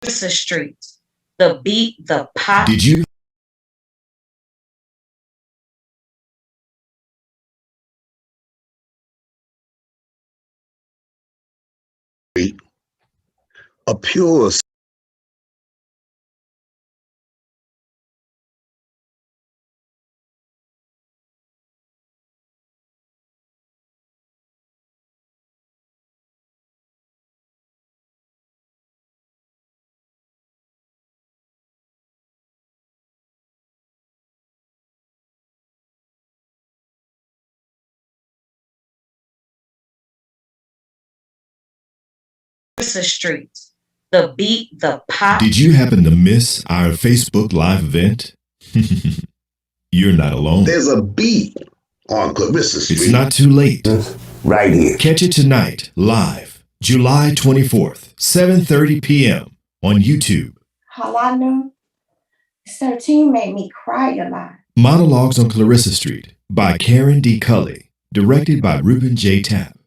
Clarissa Street, the beat, the pop. Did you? A pure Clarissa Street, the beat, the pop. Did you happen to miss our Facebook Live event? You're not alone. There's a beat on Clarissa Street. It's not too late. Right here. Catch it tonight, live, July 24th, 7:30 p.m. on YouTube. All I knew, 13 made me cry a lot. Monologues on Clarissa Street by Karen D. Cully, directed by Reuben J. Tapp.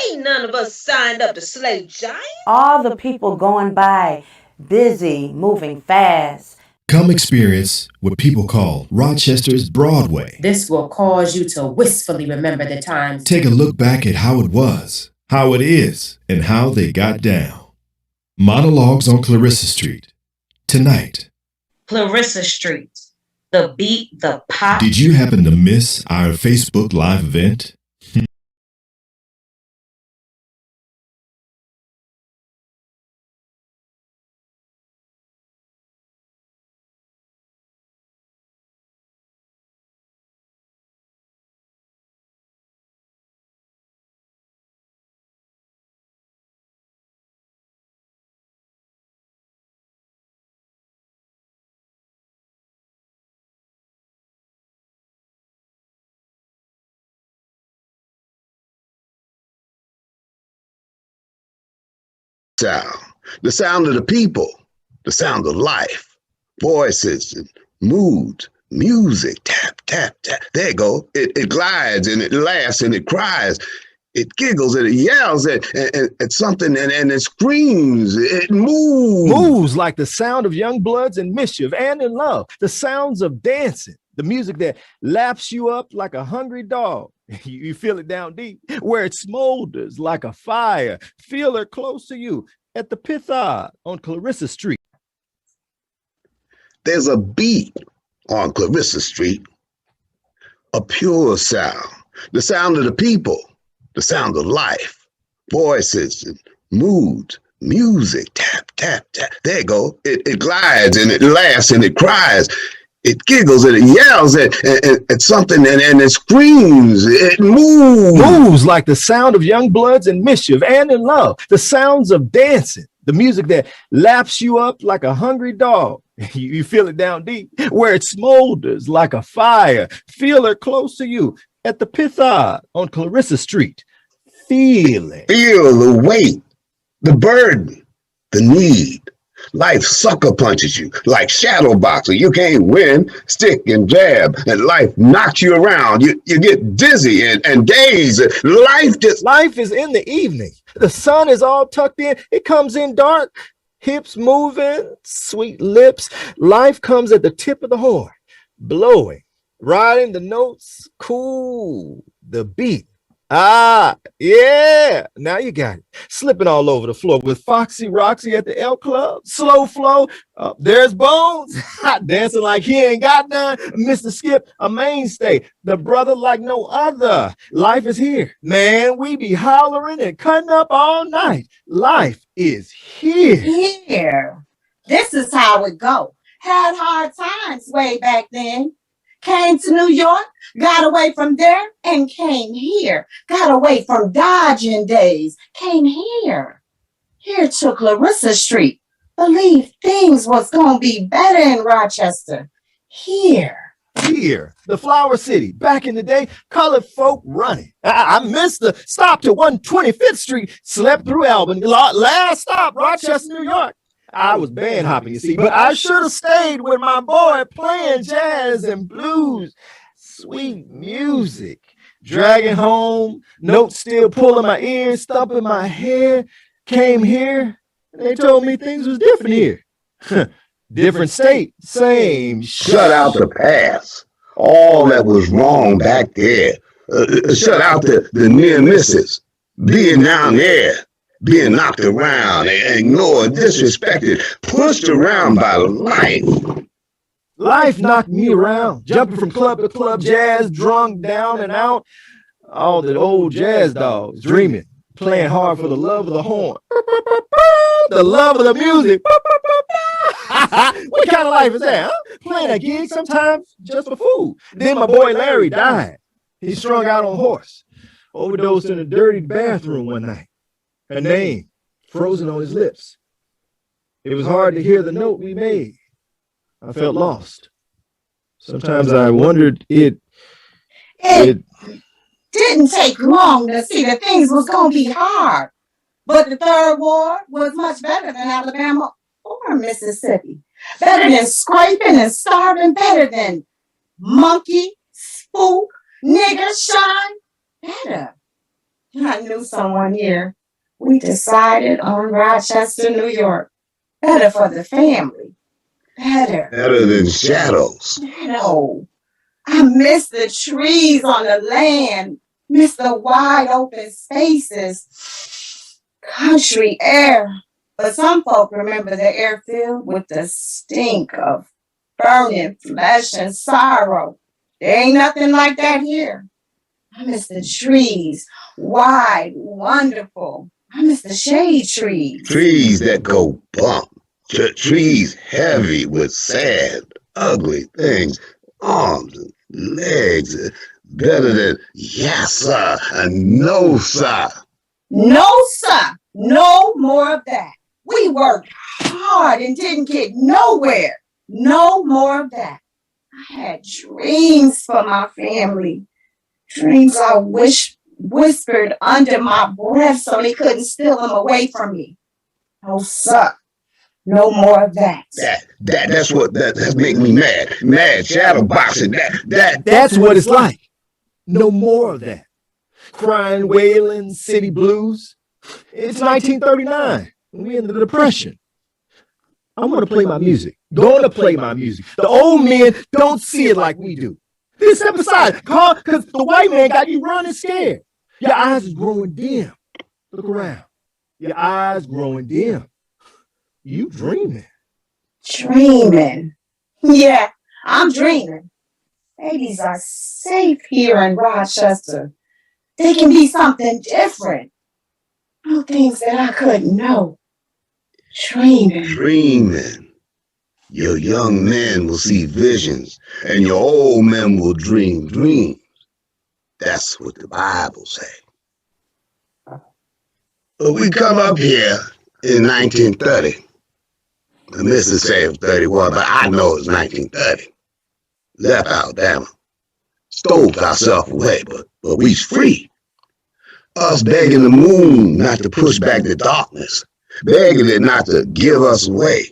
Ain't none of us signed up to slay giants. All the people going by, busy, moving fast. Come experience what people call Rochester's Broadway. This will cause you to wistfully remember the times. Take a look back at how it was, how it is, and how they got down. Monologues on Clarissa Street. Tonight. Clarissa Street, the beat, the pop. Did you happen to miss our Facebook Live event? Sound. The sound of the people. The sound of life. Voices and moods. Music. Tap, tap, tap. There you go. It glides and it laughs and it cries. It giggles and it yells at something and it screams. It moves. Moves like the sound of young bloods in mischief and in love. The sounds of dancing. The music that laps you up like a hungry dog. You feel it down deep, where it smolders like a fire. Feel her close to you at the Pythodd on Clarissa Street. There's a beat on Clarissa Street. A pure sound. The sound of the people. The sound of life. Voices and moods. Music. Tap, tap, tap. There you go. It glides and it laughs and it cries. It giggles and it yells at something and it screams. It moves. Moves like the sound of young bloods in mischief and in love. The sounds of dancing. The music that laps you up like a hungry dog. You feel it down deep, where it smolders like a fire. Feel her close to you at the Pythodd on Clarissa Street. Feel it. Feel the weight, the burden, the need. Life sucker punches you like shadow boxer. You can't win, stick and jab, and life knocks you around. You get dizzy and dazed. Life is in the evening. The sun is all tucked in. It comes in dark, hips moving, sweet lips. Life comes at the tip of the horn, blowing, riding the notes, cool, the beat. Ah, yeah. Now you got it. Slipping all over the floor with Foxy Roxy at the L Club. Slow flow. There's Bones. Dancing like he ain't got none. Mr. Skip, a mainstay. The brother like no other. Life is here. Man, we be hollering and cutting up all night. Life is here. Here. This is how it go. Had hard times way back then. Came to New York, got away from there, and came here. Got away from dodging days, came here. Here to Clarissa Street. Believe things was gonna be better in Rochester. Here. Here, the Flower City. Back in the day, colored folk running. I missed the stop to 125th Street. Slept through Albany. Last stop, Rochester, New York. I was band hopping, you see, but I should have stayed with my boy playing jazz and blues. Sweet music. Dragging home, notes still pulling my ears, stumping my hair. Came here They told me things was different here. Different state, same. Shut out the past. All that was wrong back there. Shut out the near misses. Being down there. Being knocked around, ignored, disrespected, pushed around by life. Life knocked me around, jumping from club to club, jazz, drunk, down and out. All the old jazz dogs dreaming, playing hard for the love of the horn, the love of the music. What kind of life is that, huh? Playing a gig sometimes just for food. Then my boy Larry died. He strung out on horse, overdosed in a dirty bathroom one night. Her name frozen on his lips. It was hard to hear the note we made. I felt lost. Sometimes I wondered it didn't take long to see that things was going to be hard. But the Third Ward was much better than Alabama or Mississippi. Better than scraping and starving. Better than monkey, spook, nigger, shine. Better. I knew someone here. We decided on Rochester, New York. Better for the family. Better. Better than shadows. No. I miss the trees on the land. Miss the wide open spaces. Country air. But some folk remember the air filled with the stink of burning flesh and sorrow. There ain't nothing like that here. I miss the trees. Wide, wonderful. I miss the shade trees. Trees that go bump. Trees heavy with sad, ugly things. Arms and legs. Better than yes, sir, and no, sir. No, sir. No more of that. We worked hard and didn't get nowhere. No more of that. I had dreams for my family. Dreams I whispered under my breath so they couldn't steal them away from me. No, sir. No more of that. That's making me mad. Mad shadow boxing. That's what it's like. No more of that. Crying, wailing, city blues. It's 1939. We're in the Depression. I'm going to play my music. Going to play my music. The old men don't see it like we do. Then step aside, because the white man got you running scared. Your eyes is growing dim. Look around. Your eyes growing dim. You dreaming. Dreaming. Yeah, I'm dreaming. Babies are safe here in Rochester. They can be something different. No things that I couldn't know. Dreaming. Dreaming. Your young men will see visions, and your old men will dream dreams. That's what the Bible says. But we come up here in 1930. The missus say it was 31, but I know it's 1930. Left Alabama. Stole ourselves away, but we's free. Us begging the moon not to push back the darkness. Begging it not to give us away.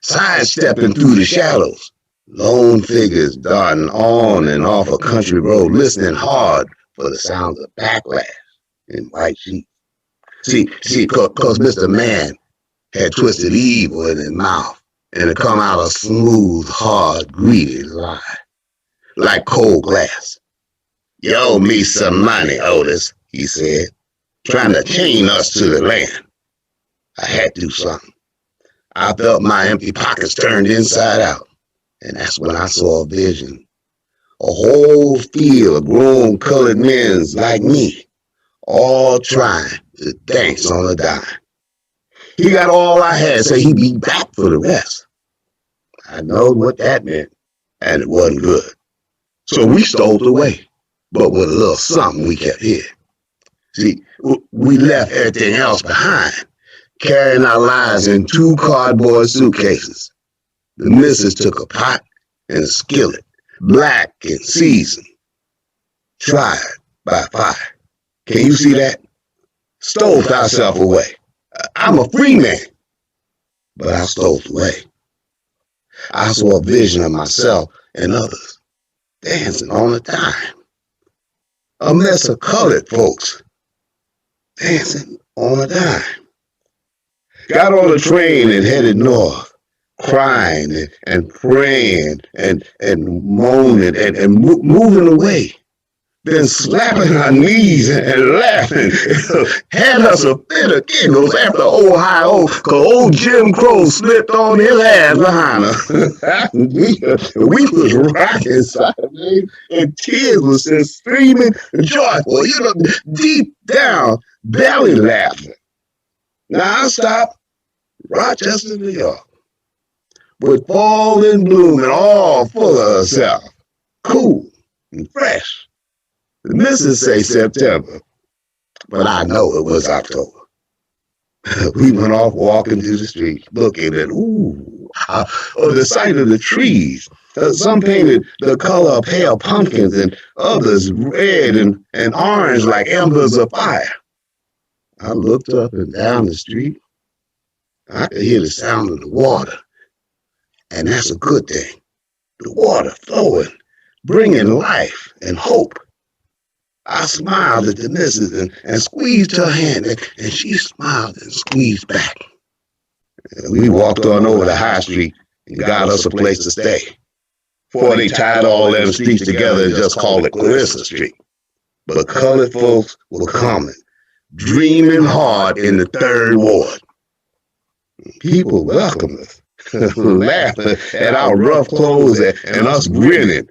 Sidestepping through the shadows. Lone figures darting on and off a country road, listening hard for the sounds of backlash in white sheep. See, cause Mr. Man had twisted evil in his mouth, and it come out a smooth, hard, greedy lie, like cold glass. You owe me some money, Otis, he said, trying to chain us to the land. I had to do something. I felt my empty pockets turned inside out, and that's when I saw a vision. A whole field of grown colored men like me, all trying to dance on a dime. He got all I had, so he'd be back for the rest. I know what that meant, and it wasn't good. So we stole away, but with a little something we kept here. See, we left everything else behind, carrying our lives in 2 cardboard suitcases. The missus took a pot and a skillet, black and seasoned, tried by fire. Can you see that? Stole ourselves away. I'm a free man, but I stole away. I saw a vision of myself and others dancing on a dime. A mess of colored folks dancing on a dime. got on a train and headed north, crying and praying and moaning and moving away. Then slapping our knees and laughing, had us a fit of giggles after Ohio, cause old Jim Crow slipped on his ass behind us. we was rocking sideways, and tears was just streaming joyful, deep down, belly laughing. Now I stopped, Rochester, New York, with fall in bloom and all full of herself, cool and fresh. The missus say September, but I know it was October. We went off walking through the street, looking at, the sight of the trees. Some painted the color of pale pumpkins and others red and orange like embers of fire. I looked up and down the street. I could hear the sound of the water, and that's a good thing. The water flowing, bringing life and hope. I smiled at the missus and squeezed her hand, and she smiled and squeezed back. We walked on over the high street and got us a place to stay. Before they tied all them streets together and just called it Clarissa Street. But colored folks were coming, dreaming hard in the third ward. People welcomed us, laughing at our rough clothes and us grinning.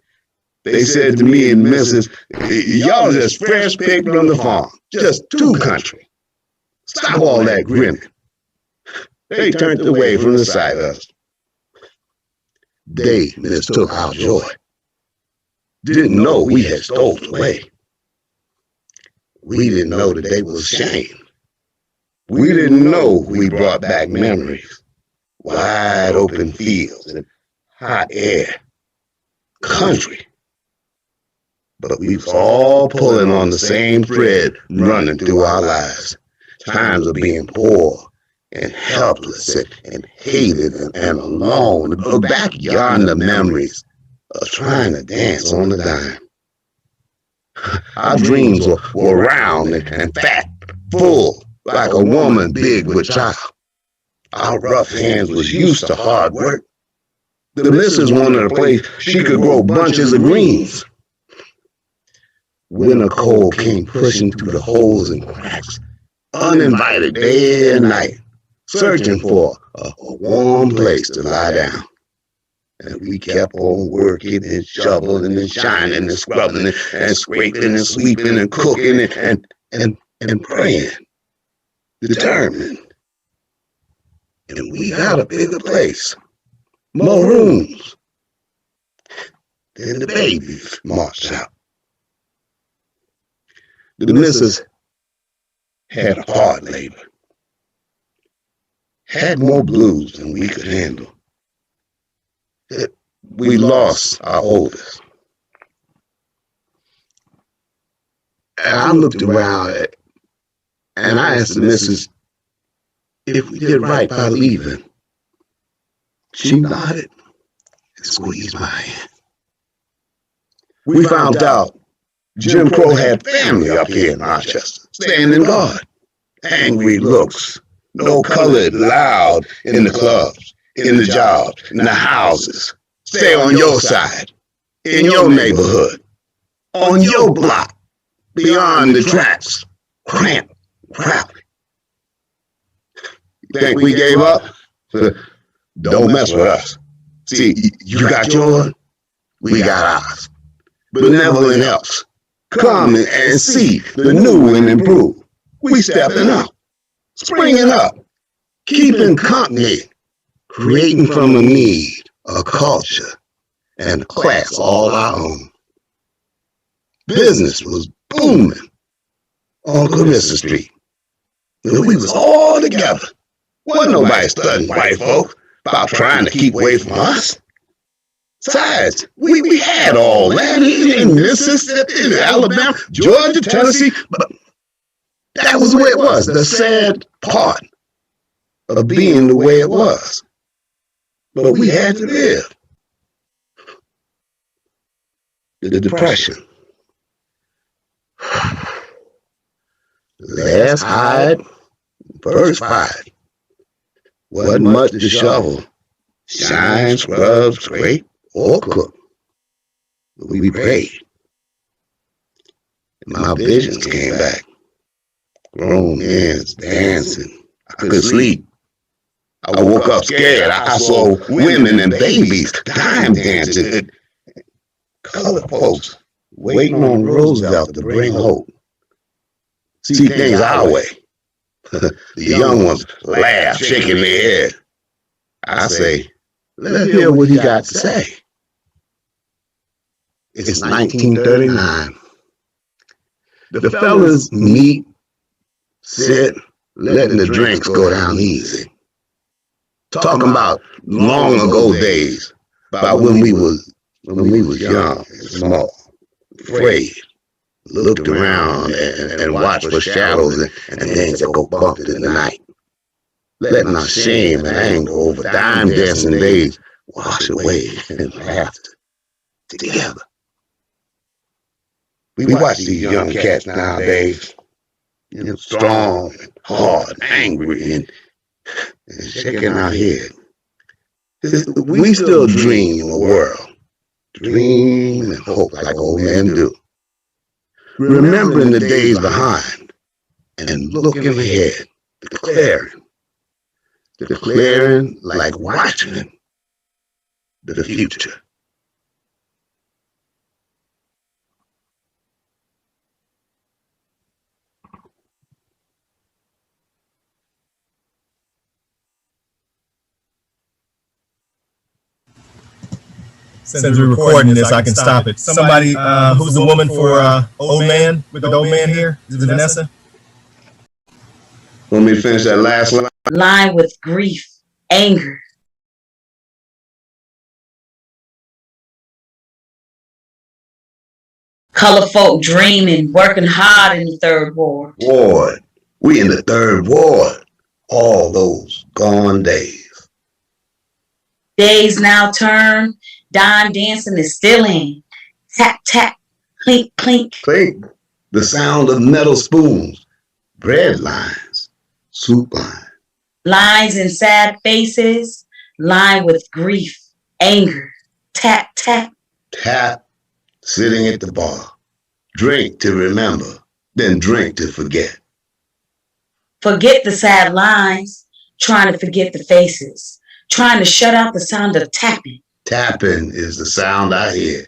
They said to me and Mrs., y'all just fresh picked from the farm, just too country. Stop all that grinning. They turned away from the sight of us. They mistook our joy. Didn't know we had stolen away. We didn't know that they was ashamed. We didn't know we brought back memories, wide open fields and hot air, country. But we was all pulling on the same thread running through our lives. Times of being poor and helpless and hated and alone. Look back beyond the memories of trying to dance on the dime. Our dreams were round and fat, full, like a woman big with child. Our rough hands was used to hard work. The missus wanted a place she could grow bunches of greens. Winter cold came pushing through the holes and cracks, uninvited day and night, searching for a warm place to lie down. And we kept on working and shoveling and shining and scrubbing and scraping and sweeping and cooking and praying, determined. And we got a bigger place, more rooms. Then the babies marched out. The missus had hard labor, had more blues than we could handle. We lost our oldest. And I looked around and I asked the missus if we did right by leaving. She nodded and squeezed my hand. We found out Jim Crow had family up here in Rochester, standing guard. Angry looks, no colored, loud in the clubs, in the jobs, in the houses. Stay on your side, in your neighborhood, on your block, beyond the tracks, cramped, crowded. Think we gave up? Don't mess with us. See, you got yours, we got ours. Benevolent helps. Come and see the new and improved. We stepping up, springing up, keeping company, creating from a need, a culture, and a class all our own. Business was booming on Clarissa Street. And we was all together. Wasn't nobody studying white folk about trying to keep away from us. Besides, we had all that in Mississippi, Alabama, Georgia, Tennessee, but that was the way it was, the sad part of being the way it was. But we had to live. The Depression. Last hide, first fight. Wasn't much to shovel. Shine, scrub, scrape, or cook. But we prayed. And my visions came back. Grown men dancing. I couldn't sleep. I woke up scared. I saw women and babies, dime dancing. Colored folks waiting on Roosevelt to bring hope. See things our way. The young ones laugh, shaking their head. I say, let's hear what he got to say. It's 1939. The fellas meet, sit, letting the drinks go down easy. Talking about long ago days, about when we was young and small, afraid, looked around and watched for shadows and things that go bump in the night. Letting our shame and anger over dime dancing days wash away in laughter together. We watch these young cats nowadays, strong, hard, angry, and shaking our head. We still dream a world, dream and hope like old men do. Remembering the days behind and looking ahead, declaring like watching the future. Since we're recording this, I can stop it. Somebody who's the woman for old man, with the old man here? Is it Vanessa? Want me to finish that last line? Line with grief, anger. Color folk dreaming, working hard in the third ward. Ward. We in the third ward. All those gone days. Days now turn, dime dancing is still in. Tap, tap, clink, clink. Clink. The sound of metal spoons. Bread lines. Soup line. Lines in sad faces, line with grief, anger. Tap, tap. Tap. Sitting at the bar. Drink to remember, then drink to forget. Forget the sad lines, trying to forget the faces, trying to shut out the sound of tapping. Tapping is the sound I hear.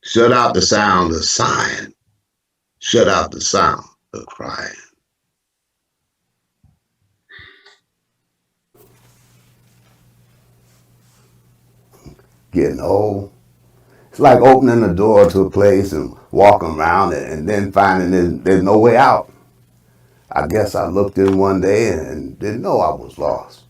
Shut out the sound of sighing. Shut out the sound of crying. Getting old. It's like opening the door to a place and walking around it and then finding there's no way out. I guess I looked in one day and didn't know I was lost.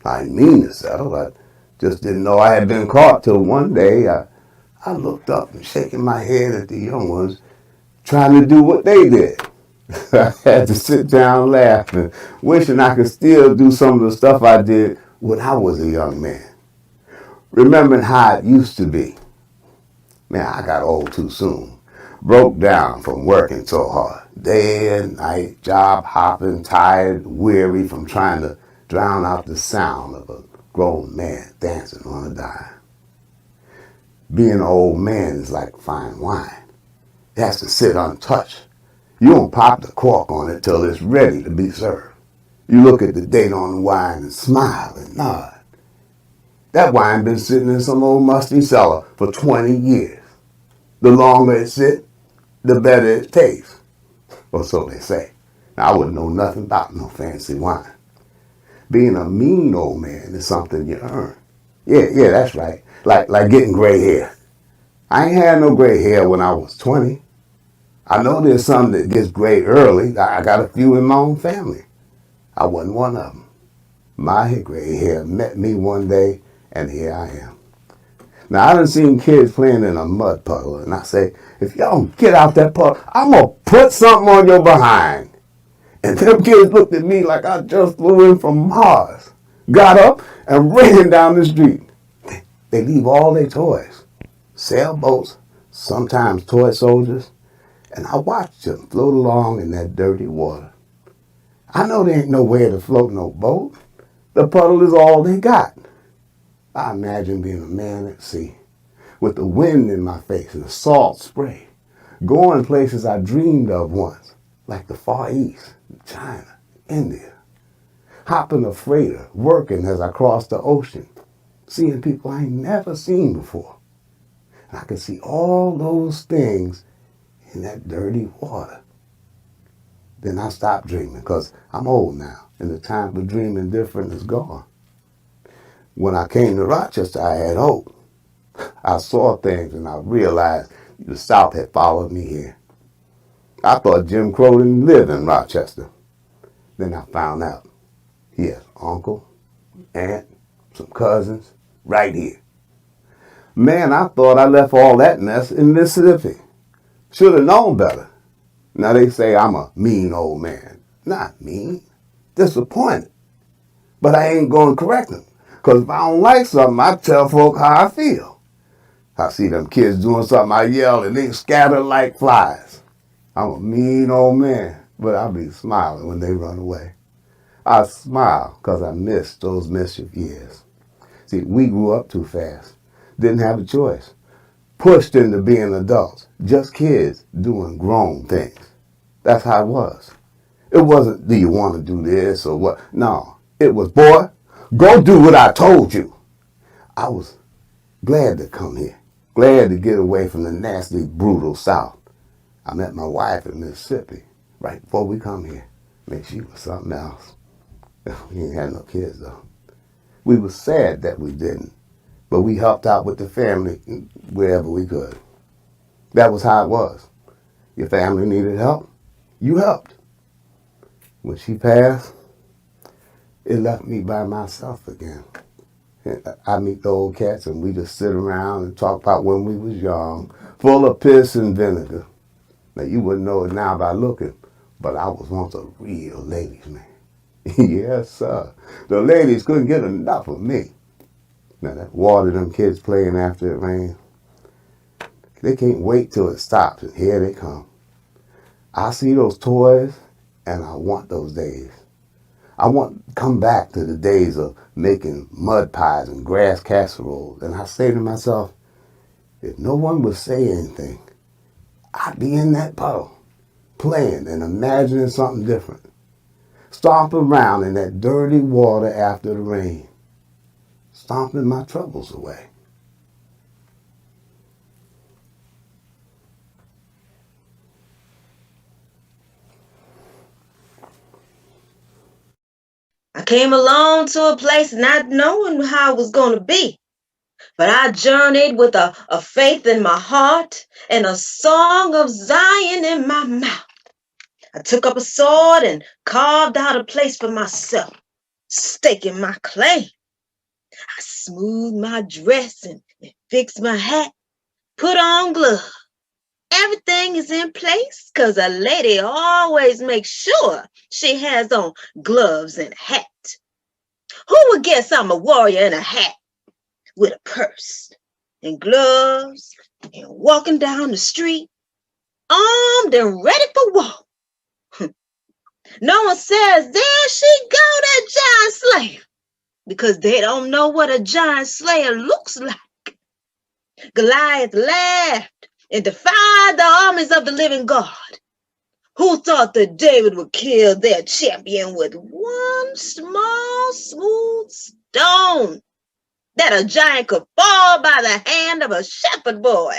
I didn't mean to settle. I just didn't know I had been caught till one day I looked up and shaking my head at the young ones trying to do what they did. I had to sit down laughing, wishing I could still do some of the stuff I did when I was a young man. Remembering how it used to be. Man, I got old too soon. Broke down from working so hard. Day and night, job hopping, tired, weary from trying to drown out the sound of a grown man dancing on a dime. Being an old man is like fine wine. It has to sit untouched. You don't pop the cork on it till it's ready to be served. You look at the date on the wine and smile and nod. That wine been sitting in some old musty cellar for 20 years. The longer it sits, the better it tastes. Or so they say. Now, I wouldn't know nothing about no fancy wine. Being a mean old man is something you earn. Yeah, that's right. Like getting gray hair. I ain't had no gray hair when I was 20. I know there's some that gets gray early. I got a few in my own family. I wasn't one of them. My gray hair met me one day, and here I am. Now, I done seen kids playing in a mud puddle, and I say, if y'all don't get out that puddle, I'm going to put something on your behind. And them kids looked at me like I just flew in from Mars. Got up and ran down the street. They leave all their toys. Sailboats, sometimes toy soldiers, and I watched them float along in that dirty water. I know there ain't nowhere to float no boat, The puddle is all they got. I imagine being a man at sea, with the wind in my face and the salt spray, going places I dreamed of once, like the Far East, China, India. Hopping a freighter, working as I crossed the ocean, seeing people I ain't never seen before. And I could see all those things in that dirty water. Then I stopped dreaming, because I'm old now, and the time for dreaming different is gone. When I came to Rochester, I had hope. I saw things, and I realized the South had followed me here. I thought Jim Crow didn't live in Rochester. Then I found out he has uncle, aunt, some cousins, right here. Man, I thought I left all that mess in Mississippi. Should have known better. Now they say I'm a mean old man. Not mean, disappointed. But I ain't going to correct them. Because if I don't like something, I tell folk how I feel. I see them kids doing something, I yell, and they scatter like flies. I'm a mean old man, but I be smiling when they run away. I smile because I miss those mischief years. See, we grew up too fast. Didn't have a choice. Pushed into being adults. Just kids doing grown things. That's how it was. It wasn't, do you want to do this or what? No. It was, boy, go do what I told you. I was glad to come here. Glad to get away from the nasty, brutal South. I met my wife in Mississippi right before we come here. Man, she was something else. We ain't had no kids, though. We were sad that we didn't, but we helped out with the family wherever we could. That was how it was. Your family needed help, you helped. When she passed, it left me by myself again. I meet the old cats and we just sit around and talk about when we was young, full of piss and vinegar. Now you wouldn't know it now by looking, but I was once a real ladies' man. Yes, sir. The ladies couldn't get enough of me. Now that water them kids playing after it rains, they can't wait till it stops, and here they come. I see those toys, and I want those days. I want to come back to the days of making mud pies and grass casseroles, and I say to myself, if no one would say anything, I'd be in that puddle, playing and imagining something different. Stomping around in that dirty water after the rain, stomping my troubles away. I came along to a place not knowing how it was going to be. But I journeyed with a faith in my heart and a song of Zion in my mouth. I took up a sword and carved out a place for myself, staking my claim. I smoothed my dress and fixed my hat, put on gloves. Everything is in place because a lady always makes sure she has on gloves and a hat. Who would guess I'm a warrior in a hat with a purse and gloves and walking down the street, armed and ready for war? No one says, there she go, that giant slayer, because they don't know what a giant slayer looks like. Goliath laughed and defied the armies of the living God. Who thought that David would kill their champion with one small, smooth stone? That a giant could fall by the hand of a shepherd boy.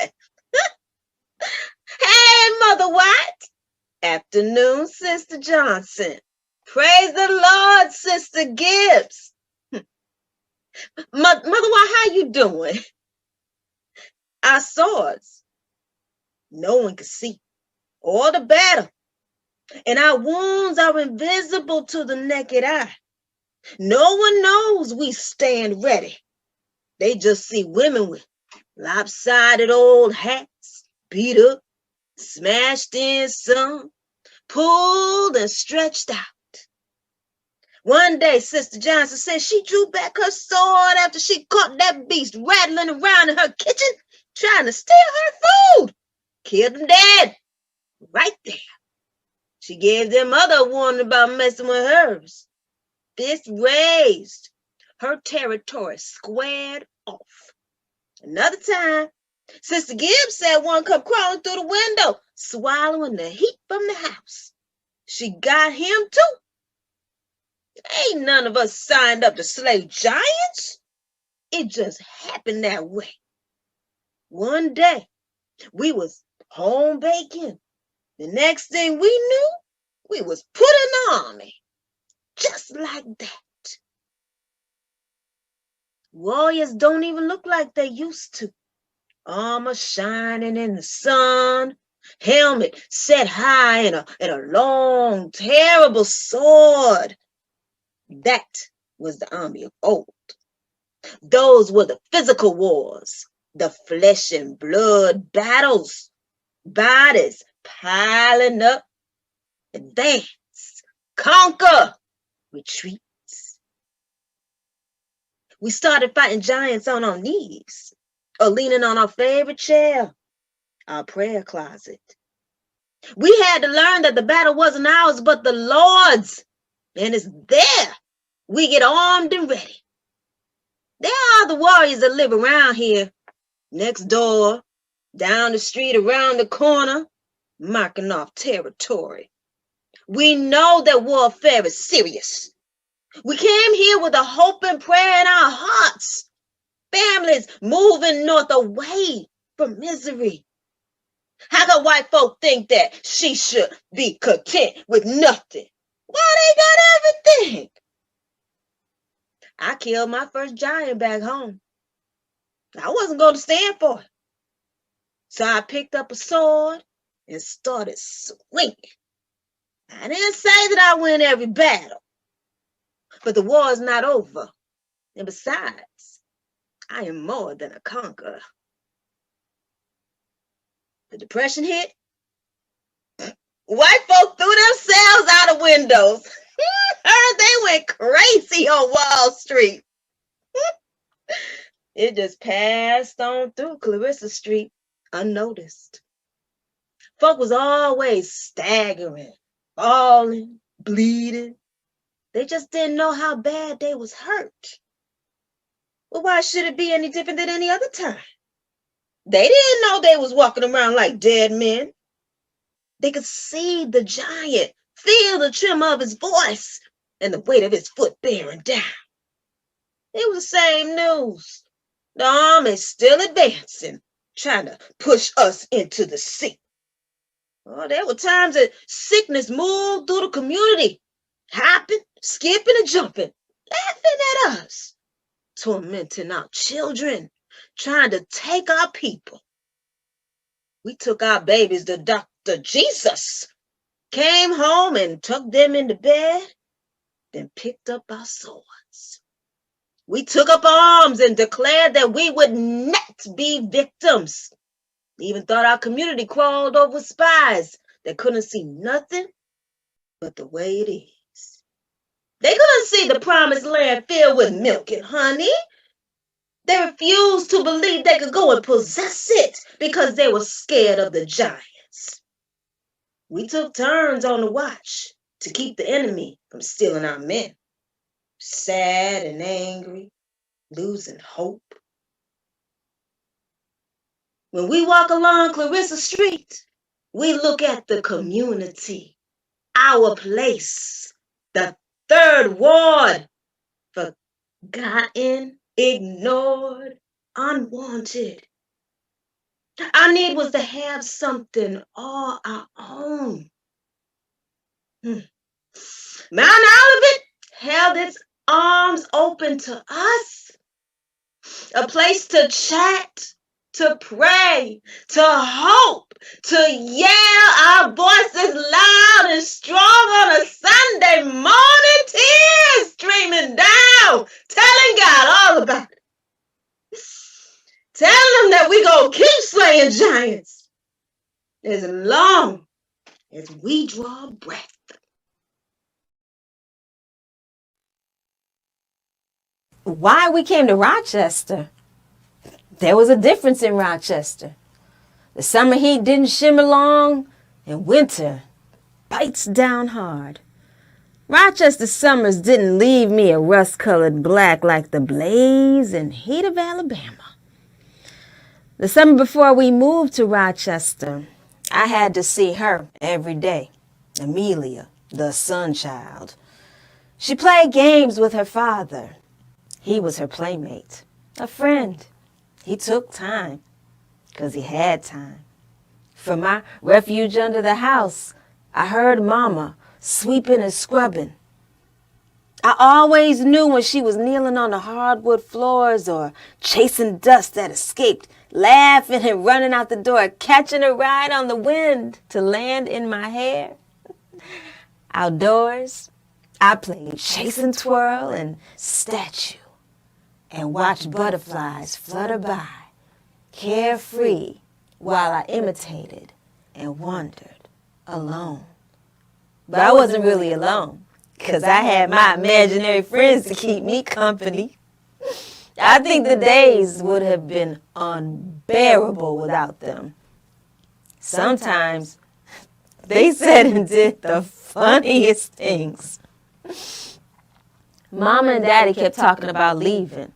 Hey, Mother White. Afternoon, Sister Johnson. Praise the Lord, Sister Gibbs. Mother White, how you doing? Our swords, no one can see, or the battle. And our wounds are invisible to the naked eye. No one knows we stand ready. They just see women with lopsided old hats, beat up, smashed in some, pulled and stretched out. One day, Sister Johnson said she drew back her sword after she caught that beast rattling around in her kitchen, trying to steal her food. Killed him dead, right there. She gave them other warning about messing with hers. fist raised, her territory squared off. Another time, Sister Gibbs said one come crawling through the window, swallowing the heat from the house. She got him too. Ain't none of us signed up to slay giants. It just happened that way. One day, we was home baking. The next thing we knew, we was put in the army. Just like that. Warriors don't even look like they used to. Armor shining in the sun, helmet set high and a long, terrible sword. That was the army of old. Those were the physical wars, the flesh and blood battles, bodies piling up, advance, conquer, retreats. We started fighting giants on our knees or leaning on our favorite chair, our prayer closet. We had to learn that the battle wasn't ours, but the Lord's, and it's there we get armed and ready. There are the warriors that live around here, next door, down the street, around the corner, marking off territory. We know that warfare is serious. We came here with a hope and prayer in our hearts. Families moving north away from misery. How can white folk think that she should be content with nothing? Why they got everything? I killed my first giant back home. I wasn't going to stand for it. So I picked up a sword and started swinging. I didn't say that I win every battle, but the war is not over. And besides, I am more than a conqueror. The Depression hit. White folk threw themselves out of windows. Heard they went crazy on Wall Street. It just passed on through Clarissa Street unnoticed. Folk was always staggering, falling, bleeding. They just didn't know how bad they was hurt. Well, why should it be any different than any other time? They didn't know they was walking around like dead men. They could see the giant, feel the tremor of his voice and the weight of his foot bearing down. It was the same news. The army's still advancing, trying to push us into the sea. Oh, there were times that sickness moved through the community, hopping, skipping, and jumping, laughing at us, tormenting our children, trying to take our people. We took our babies to Dr. Jesus, came home and tucked them into bed, then picked up our swords. We took up arms and declared that we would not be victims. We even thought our community crawled over spies that couldn't see nothing but the way it is. They couldn't see the promised land filled with milk and honey. They refused to believe they could go and possess it because they were scared of the giants. We took turns on the watch to keep the enemy from stealing our men. Sad and angry, losing hope. When we walk along Clarissa Street, we look at the community, our place, the third ward, forgotten, ignored, unwanted. Our need was to have something all our own. Mount Olivet held its arms open to us, a place to chat, to pray, to hope, to yell our voices loud and strong on a Sunday morning, tears streaming down, telling God all about it. Telling him that we gonna keep slaying giants as long as we draw breath. Why we came to Rochester? There was a difference in Rochester. The summer heat didn't shimmer long, and winter bites down hard. Rochester summers didn't leave me a rust-colored black like the blaze and heat of Alabama. The summer before we moved to Rochester, I had to see her every day, Amelia, the sun child. She played games with her father. He was her playmate, a friend. He took time, 'cause he had time. From my refuge under the house, I heard Mama sweeping and scrubbing. I always knew when she was kneeling on the hardwood floors or chasing dust that escaped, laughing and running out the door, catching a ride on the wind to land in my hair. Outdoors, I played chase and twirl and statue and watched butterflies flutter by, carefree, while I imitated and wandered alone. But I wasn't really alone, 'cause I had my imaginary friends to keep me company. I think the days would have been unbearable without them. Sometimes they said and did the funniest things. Mama and Daddy kept talking about leaving.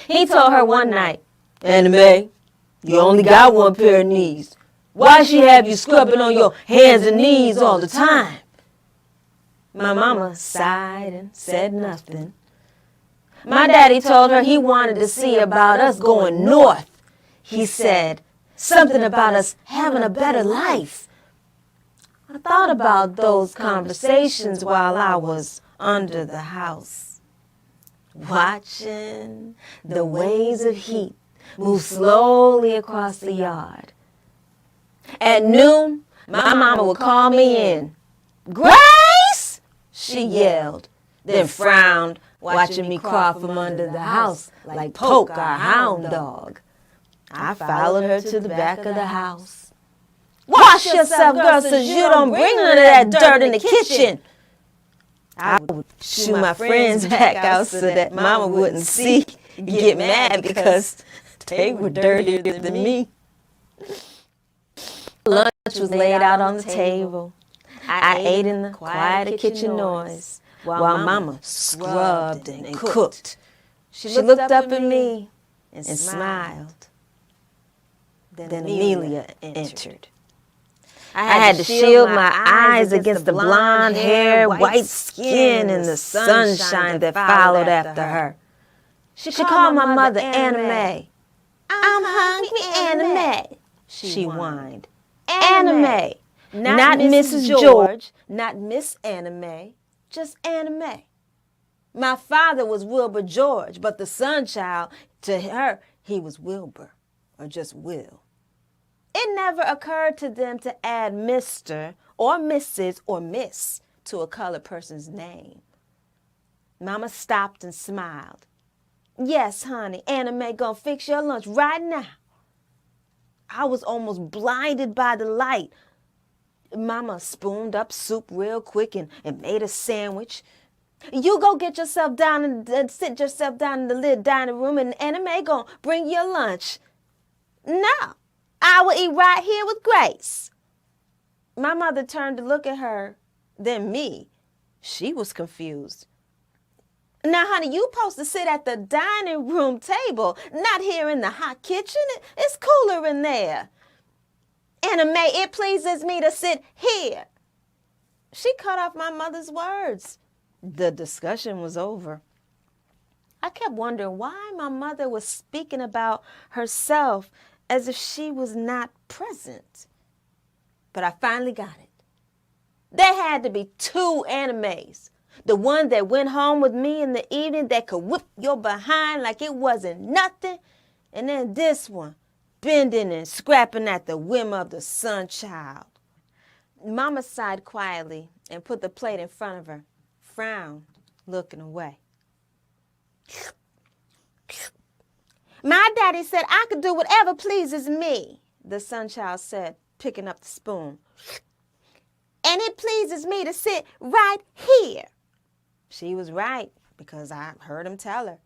He told her one night, "Anna Mae, you only got one pair of knees. Why she have you scrubbing on your hands and knees all the time?" My mama sighed and said nothing. My daddy told her he wanted to see about us going north. He said something about us having a better life. I thought about those conversations while I was under the house, watching the waves of heat move slowly across the yard. At noon, my mama would call me in. "Grace!" she yelled, then frowned, watching me crawl from under the house like Poke, our hound dog. I followed her to the back of the house. "Wash yourself, girl, so you don't bring none of that dirt in the kitchen." I would shoo my friends back out so that Mama wouldn't see, get mad because they were dirtier than me. Lunch was laid out on the table. I ate in the quiet kitchen noise while Mama scrubbed and cooked. She looked up at me and smiled. Then Amelia entered. I had to shield my eyes against the blonde hair, white skin, and the sunshine that followed after her. She called my mother Anna Mae. "I'm hungry, Anna Mae," she whined. "Anna Mae, not Mrs. George, not Miss Anna Mae, just Anna Mae." My father was Wilbur George, but the son child, to her, he was Wilbur, or just Will. It never occurred to them to add Mr. or Mrs. or Miss to a colored person's name. Mama stopped and smiled. "Yes, honey, Anna Mae gonna fix your lunch right now." I was almost blinded by the light. Mama spooned up soup real quick and made a sandwich. "You go get yourself down and sit yourself down in the little dining room, and Anna Mae gonna bring your lunch." "No, I will eat right here with Grace." My mother turned to look at her, then me. She was confused. "Now, honey, you supposed to sit at the dining room table, not here in the hot kitchen. It's cooler in there." "Anna Mae, it pleases me to sit here." She cut off my mother's words. The discussion was over. I kept wondering why my mother was speaking about herself as if she was not present. But I finally got it. There had to be two Anna Maes. The one that went home with me in the evening that could whip your behind like it wasn't nothing. And then this one, bending and scrapping at the whim of the sun child. Mama sighed quietly and put the plate in front of her, frowned, looking away. "My daddy said I could do whatever pleases me," the sun child said, picking up the spoon. "And it pleases me to sit right here." She was right, because I heard him tell her.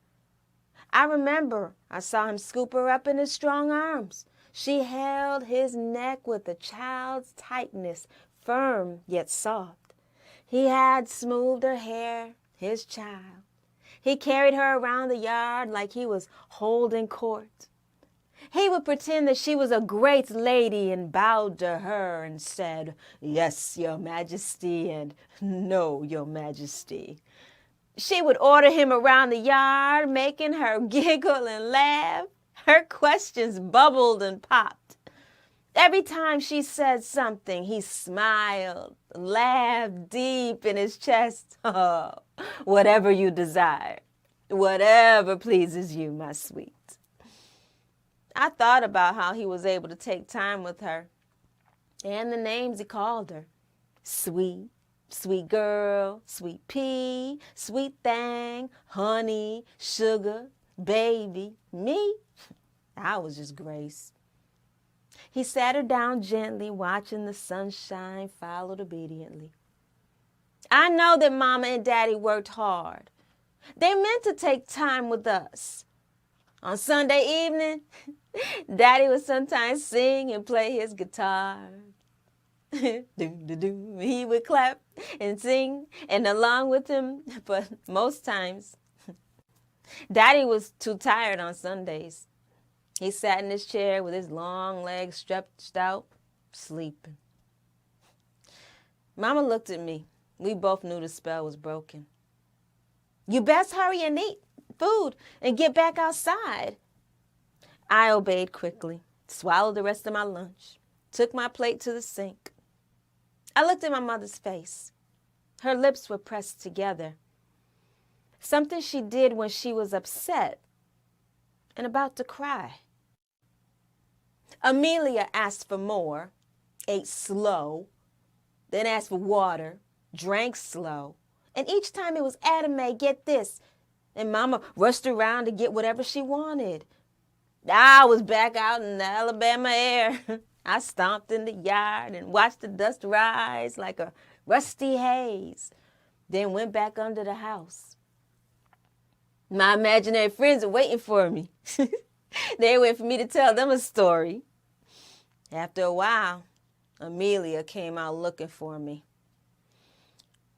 I remember I saw him scoop her up in his strong arms. She held his neck with a child's tightness, firm yet soft. He had smoothed her hair, his child. He carried her around the yard like he was holding court. He would pretend that she was a great lady and bowed to her and said, "Yes, your majesty," and "No, your majesty." She would order him around the yard, making her giggle and laugh. Her questions bubbled and popped. Every time she said something, he smiled, laughed deep in his chest. "Oh, whatever you desire, whatever pleases you, my sweet." I thought about how he was able to take time with her and the names he called her. Sweet, sweet girl, sweet pea, sweet thing, honey, sugar, baby, me. I was just Grace. He sat her down gently, watching the sunshine, followed obediently. I know that Mama and Daddy worked hard. They meant to take time with us. On Sunday evening, Daddy would sometimes sing and play his guitar. He would clap and sing and along with him, but most times, Daddy was too tired on Sundays. He sat in his chair with his long legs stretched out, sleeping. Mama looked at me. We both knew the spell was broken. "You best hurry and eat food and get back outside." I obeyed quickly, swallowed the rest of my lunch, took my plate to the sink. I looked at my mother's face. Her lips were pressed together. Something she did when she was upset and about to cry. Amelia asked for more, ate slow, then asked for water, drank slow, and each time it was Adame, get this, and Mama rushed around to get whatever she wanted. I was back out in the Alabama air. I stomped in the yard and watched the dust rise like a rusty haze, then went back under the house. My imaginary friends were waiting for me. They waited for me to tell them a story. After a while, Amelia came out looking for me.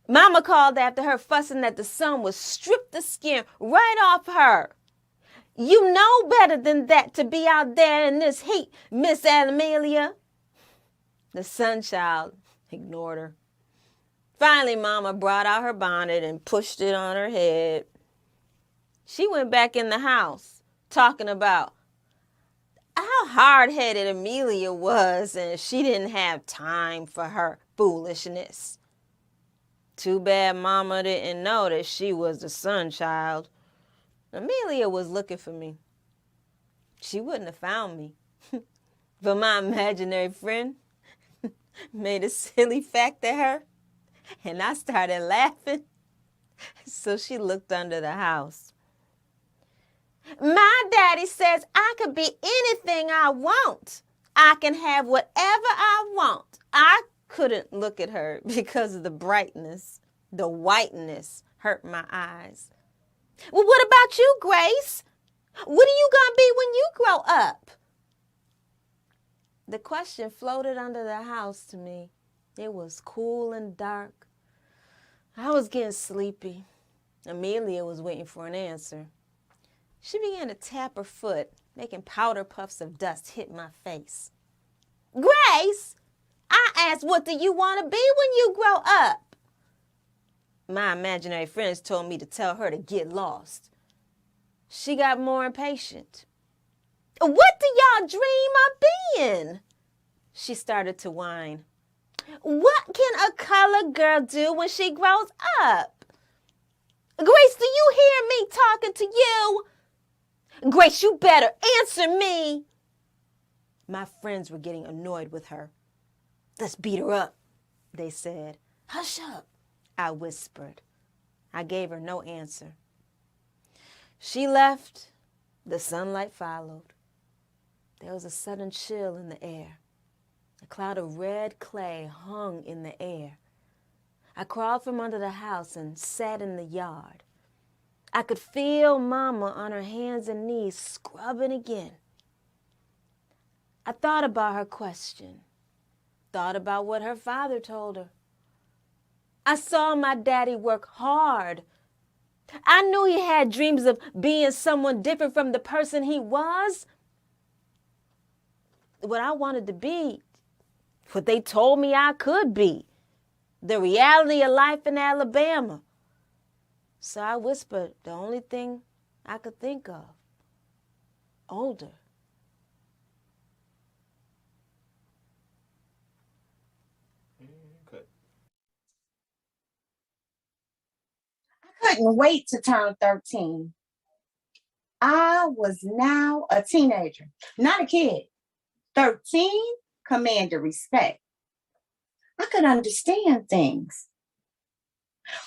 Mama called after her, fussing that the sun would strip the skin right off her. "You know better than that to be out there in this heat, Miss Amelia." The sunchild ignored her. Finally, Mama brought out her bonnet and pushed it on her head. She went back in the house, talking about how hard-headed Amelia was and she didn't have time for her foolishness. Too bad Mama didn't know that she was the sunchild. Amelia was looking for me. She wouldn't have found me. But my imaginary friend made a silly fact at her, and I started laughing. So she looked under the house. "My daddy says I could be anything I want. I can have whatever I want." I couldn't look at her because of the brightness. The whiteness hurt my eyes. "Well, what about you, Grace? What are you going to be when you grow up?" The question floated under the house to me. It was cool and dark. I was getting sleepy. Amelia was waiting for an answer. She began to tap her foot, making powder puffs of dust hit my face. "Grace, I asked, what do you want to be when you grow up?" My imaginary friends told me to tell her to get lost. She got more impatient. "What do y'all dream of being?" She started to whine. "What can a colored girl do when she grows up?" "Grace, do you hear me talking to you?" "Grace, you better answer me." My friends were getting annoyed with her. "Let's beat her up," they said. "Hush up," I whispered. I gave her no answer. She left. The sunlight followed. There was a sudden chill in the air. A cloud of red clay hung in the air. I crawled from under the house and sat in the yard. I could feel Mama on her hands and knees scrubbing again. I thought about her question, thought about what her father told her. I saw my daddy work hard. I knew he had dreams of being someone different from the person he was. What I wanted to be, what they told me I could be, the reality of life in Alabama. So I whispered the only thing I could think of. Older. I couldn't wait to turn 13. I was now a teenager, not a kid. 13 commanded respect. I could understand things.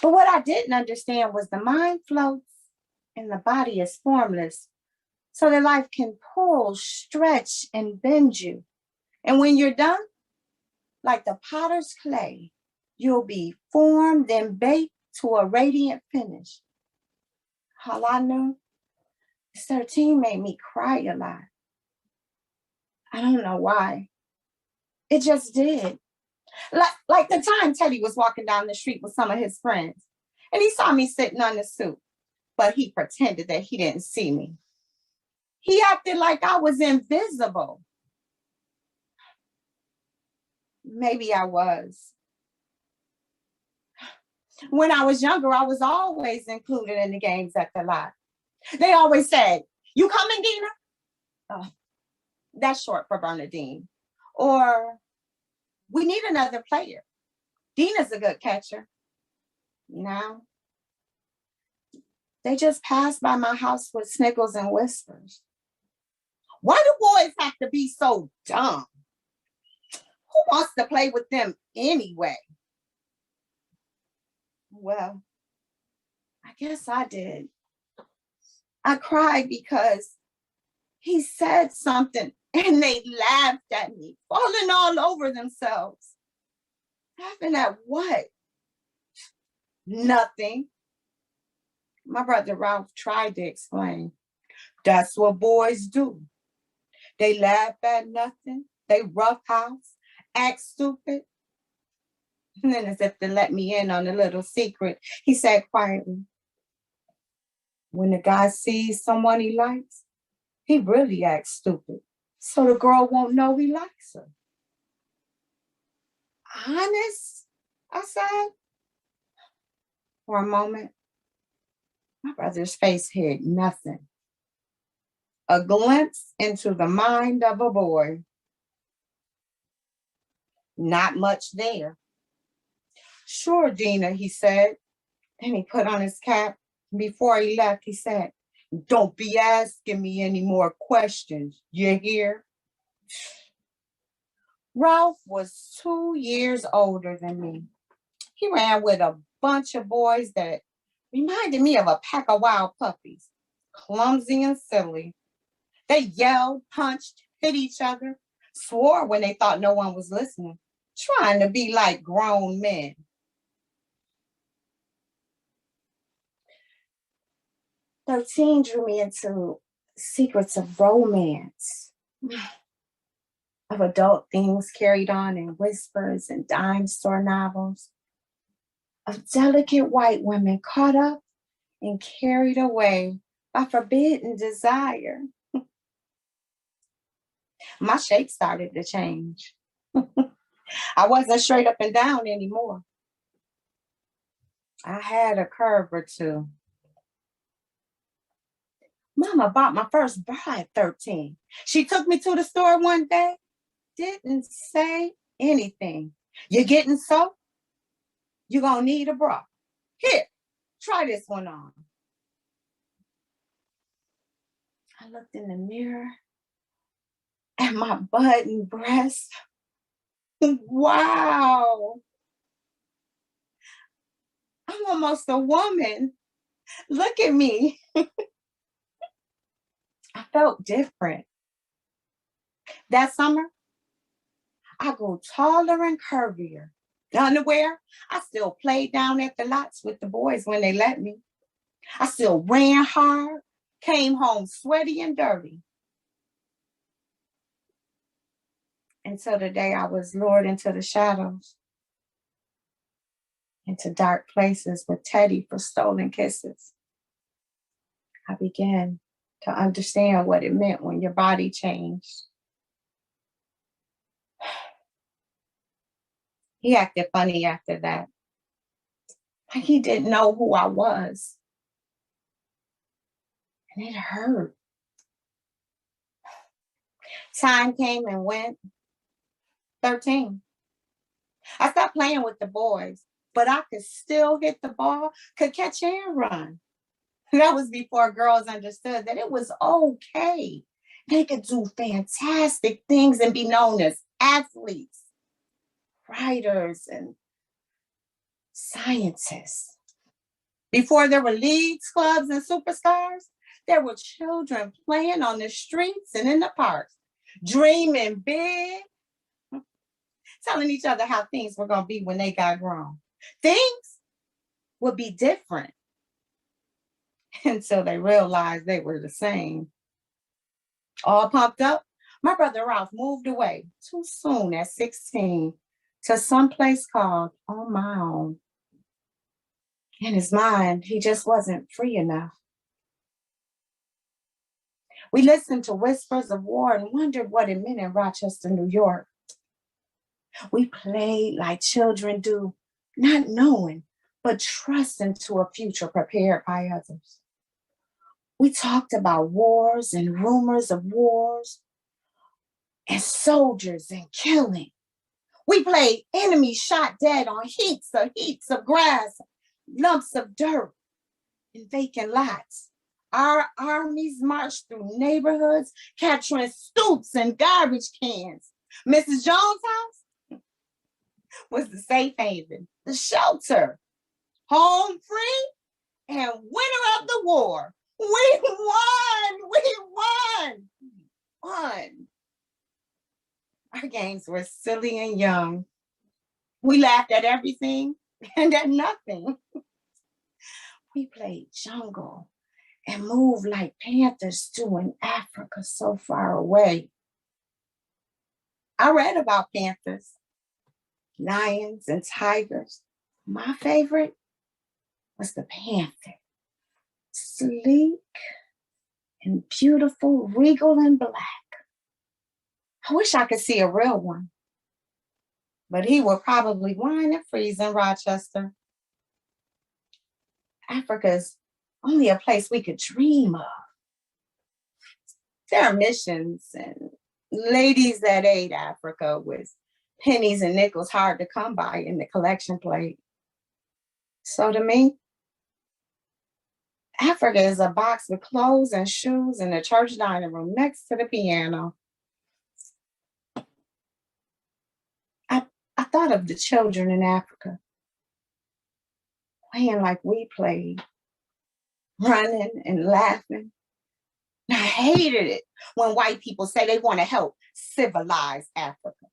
But what I didn't understand was the mind floats and the body is formless, so that life can pull, stretch, and bend you. And when you're done, like the potter's clay, you'll be formed and baked to a radiant finish. All I knew is 13 made me cry a lot. I don't know why. It just did. Like the time Teddy was walking down the street with some of his friends, and he saw me sitting on the stoop, but he pretended that he didn't see me. He acted like I was invisible. Maybe I was. When I was younger, I was always included in the games at the lot. They always said, "You coming, Dina?" Oh, that's short for Bernadine. Or, "We need another player. Dina's a good catcher." Now, they just pass by my house with sniggles and whispers. Why do boys have to be so dumb? Who wants to play with them anyway? Well, I guess I did. I cried because he said something and they laughed at me, falling all over themselves. Laughing at what? Nothing. My brother Ralph tried to explain. That's what boys do. They laugh at nothing. They roughhouse, act stupid. And then, as if to let me in on a little secret, he said quietly, when a guy sees someone he likes, he really acts stupid, so the girl won't know he likes her. Honest? I said. For a moment, my brother's face hid nothing. A glimpse into the mind of a boy. Not much there. Sure, Dina, he said. Then he put on his cap. Before he left, he said, don't be asking me any more questions. You hear? Ralph was 2 years older than me. He ran with a bunch of boys that reminded me of a pack of wild puppies, clumsy and silly. They yelled, punched, hit each other, swore when they thought no one was listening, trying to be like grown men. "13 drew me into secrets of romance, of adult themes carried on in whispers and dime store novels, of delicate white women caught up and carried away by forbidden desire. My shape started to change. I wasn't straight up and down anymore. I had a curve or two. Mama bought my first bra at 13. She took me to the store one day, didn't say anything. You getting soaked? You're gonna need a bra. Here, try this one on. I looked in the mirror at my butt and breast. Wow. I'm almost a woman. Look at me. I felt different. That summer, I grew taller and curvier. The underwear, I still played down at the lots with the boys when they let me. I still ran hard, came home sweaty and dirty. Until the day I was lured into the shadows. into dark places with Teddy for stolen kisses. I began to understand what it meant when your body changed. He acted funny after that. Like he didn't know who I was. And it hurt. Time came and went. 13. I stopped playing with the boys, but I could still hit the ball, could catch and run. That was before girls understood that it was okay. They could do fantastic things and be known as athletes, writers, and scientists. Before there were leagues, clubs, and superstars, there were children playing on the streets and in the parks, dreaming big, telling each other how things were going to be when they got grown. Things would be different until they realized they were the same. All pumped up, my brother Ralph moved away too soon at 16 to some place called On My Own. In his mind, he just wasn't free enough. We listened to whispers of war and wondered what it meant in Rochester, New York. We played like children do, not knowing, but trusting to a future prepared by others. We talked about wars and rumors of wars and soldiers and killing. We played enemies shot dead on heaps of grass, lumps of dirt, and vacant lots. Our armies marched through neighborhoods, capturing stoops and garbage cans. Mrs. Jones' house was the safe haven, the shelter, home free, and winner of the war. We won. Our games were silly and young. We laughed at everything and at nothing. We played jungle and moved like panthers do in Africa so far away. I read about panthers, lions, and tigers. My favorite was the panther. Sleek and beautiful, regal and black. I wish I could see a real one, but he would probably whine and freeze in Rochester. Africa's only a place we could dream of. There are missions and ladies that aid Africa with pennies and nickels hard to come by in the collection plate. So to me, Africa is a box with clothes and shoes in the church dining room next to the piano. I thought of the children in Africa, playing like we played, running and laughing. I hated it when white people say they want to help civilize Africa.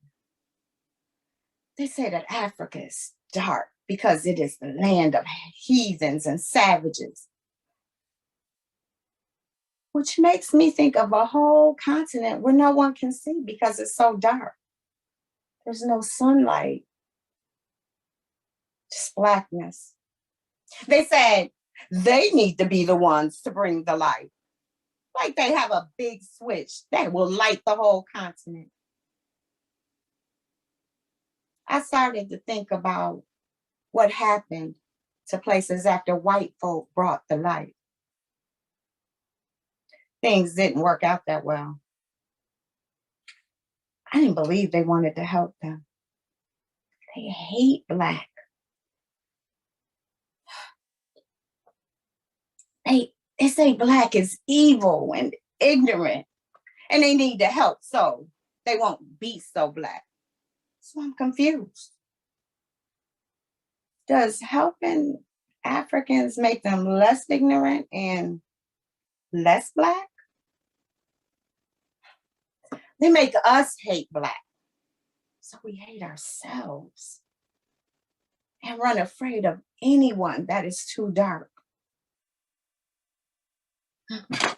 They say that Africa is dark because it is the land of heathens and savages. Which makes me think of a whole continent where no one can see because it's so dark. There's no sunlight, just blackness. They said they need to be the ones to bring the light. Like they have a big switch that will light the whole continent. I started to think about what happened to places after white folk brought the light. Things didn't work out that well. I didn't believe they wanted to help them. They hate Black. They say Black is evil and ignorant, and they need to help so they won't be so Black. So I'm confused. Does helping Africans make them less ignorant and less Black? They make us hate Black. So we hate ourselves and run afraid of anyone that is too dark. I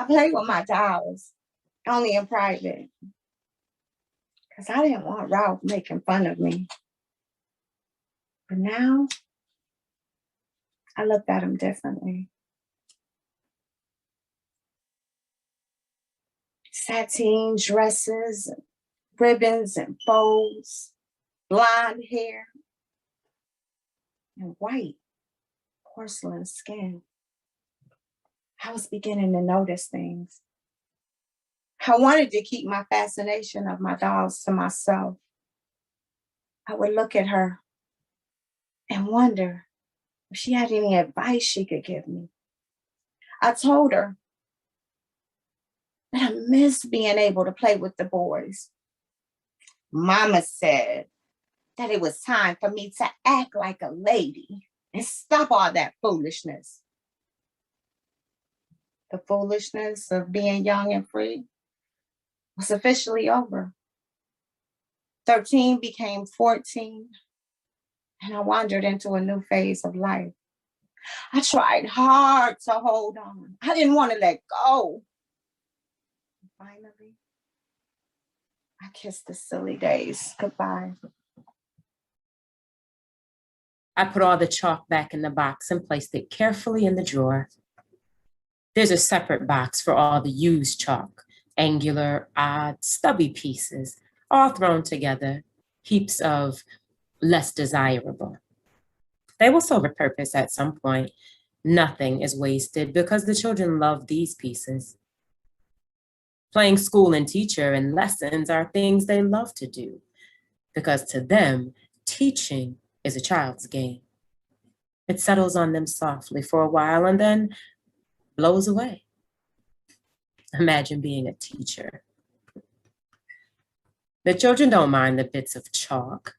play with my dolls, only in private, because I didn't want Ralph making fun of me. But now, I looked at him differently. Sateen dresses, ribbons and bows, blonde hair, and white porcelain skin. I was beginning to notice things. I wanted to keep my fascination of my dolls to myself. I would look at her and wonder if she had any advice she could give me. I told her that I missed being able to play with the boys. Mama said that it was time for me to act like a lady and stop all that foolishness. The foolishness of being young and free was officially over. 13 became 14, and I wandered into a new phase of life. I tried hard to hold on. I didn't want to let go. Finally, I kissed the silly days goodbye. I put all the chalk back in the box and placed it carefully in the drawer. There's a separate box for all the used chalk, angular, odd, stubby pieces, all thrown together, heaps of less desirable. They will serve a purpose at some point. Nothing is wasted because the children love these pieces. Playing school and teacher and lessons are things they love to do because to them, teaching is a child's game. It settles on them softly for a while and then blows away. Imagine being a teacher. The children don't mind the bits of chalk,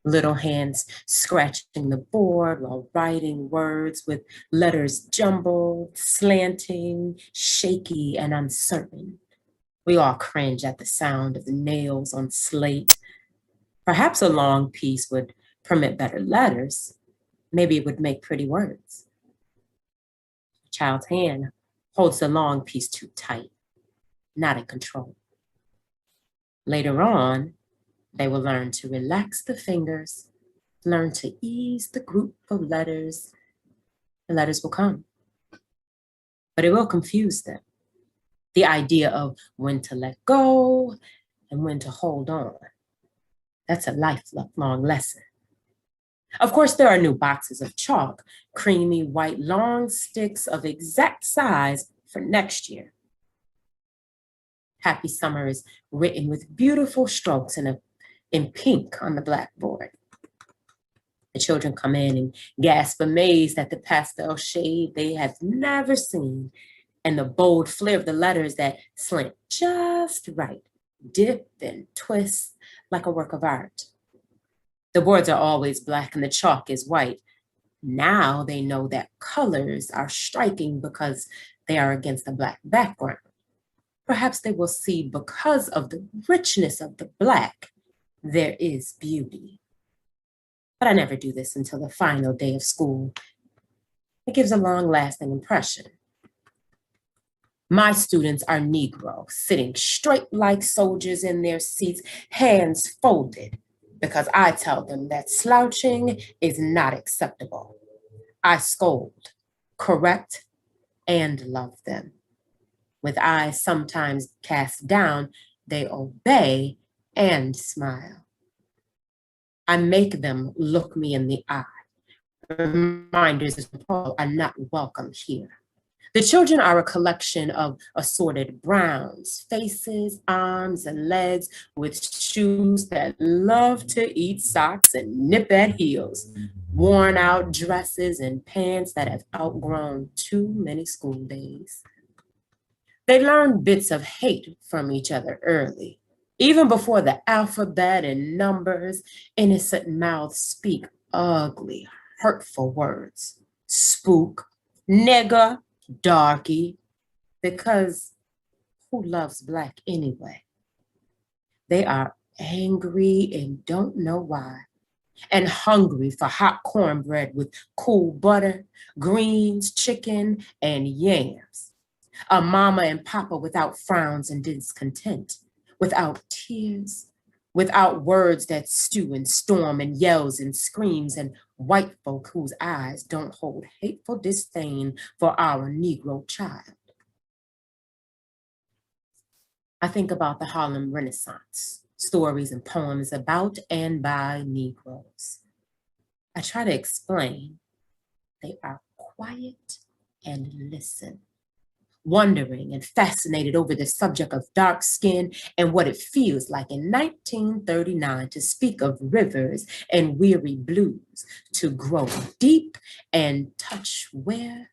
little hands scratching the board while writing words with letters jumbled, slanting, shaky, and uncertain. We all cringe at the sound of the nails on slate. Perhaps a long piece would permit better letters. Maybe it would make pretty words. A child's hand holds the long piece too tight, not in control. Later on, they will learn to relax the fingers, learn to ease the group of letters. The letters will come, but it will confuse them. The idea of when to let go and when to hold on. That's a lifelong lesson. Of course, there are new boxes of chalk, creamy white long sticks of exact size for next year. Happy Summer is written with beautiful strokes in pink on the blackboard. The children come in and gasp amazed at the pastel shade they have never seen and the bold flair of the letters that slant just right, dip and twist like a work of art. The boards are always black and the chalk is white. Now they know that colors are striking because they are against a black background. Perhaps they will see because of the richness of the black, there is beauty. But I never do this until the final day of school. It gives a long-lasting impression. My students are Negro, sitting straight like soldiers in their seats, hands folded, because I tell them that slouching is not acceptable. I scold, correct, and love them. With eyes sometimes cast down, they obey and smile. I make them look me in the eye. Reminders of Paul are not welcome here. The children are a collection of assorted browns, faces, arms, and legs with shoes that love to eat socks and nip at heels, worn out dresses and pants that have outgrown too many school days. They learn bits of hate from each other early. Even before the alphabet and numbers, innocent mouths speak ugly, hurtful words. Spook, nigger, darky, because who loves black anyway? They are angry and don't know why, and hungry for hot cornbread with cool butter, greens, chicken, and yams. A mama and papa without frowns and discontent, without tears, without words that stew and storm and yells and screams, and white folk whose eyes don't hold hateful disdain for our Negro child. I think about the Harlem Renaissance, stories and poems about and by Negroes. I try to explain they are quiet and listen, wondering and fascinated over the subject of dark skin and what it feels like in 1939 to speak of rivers and weary blues, to grow deep and touch where?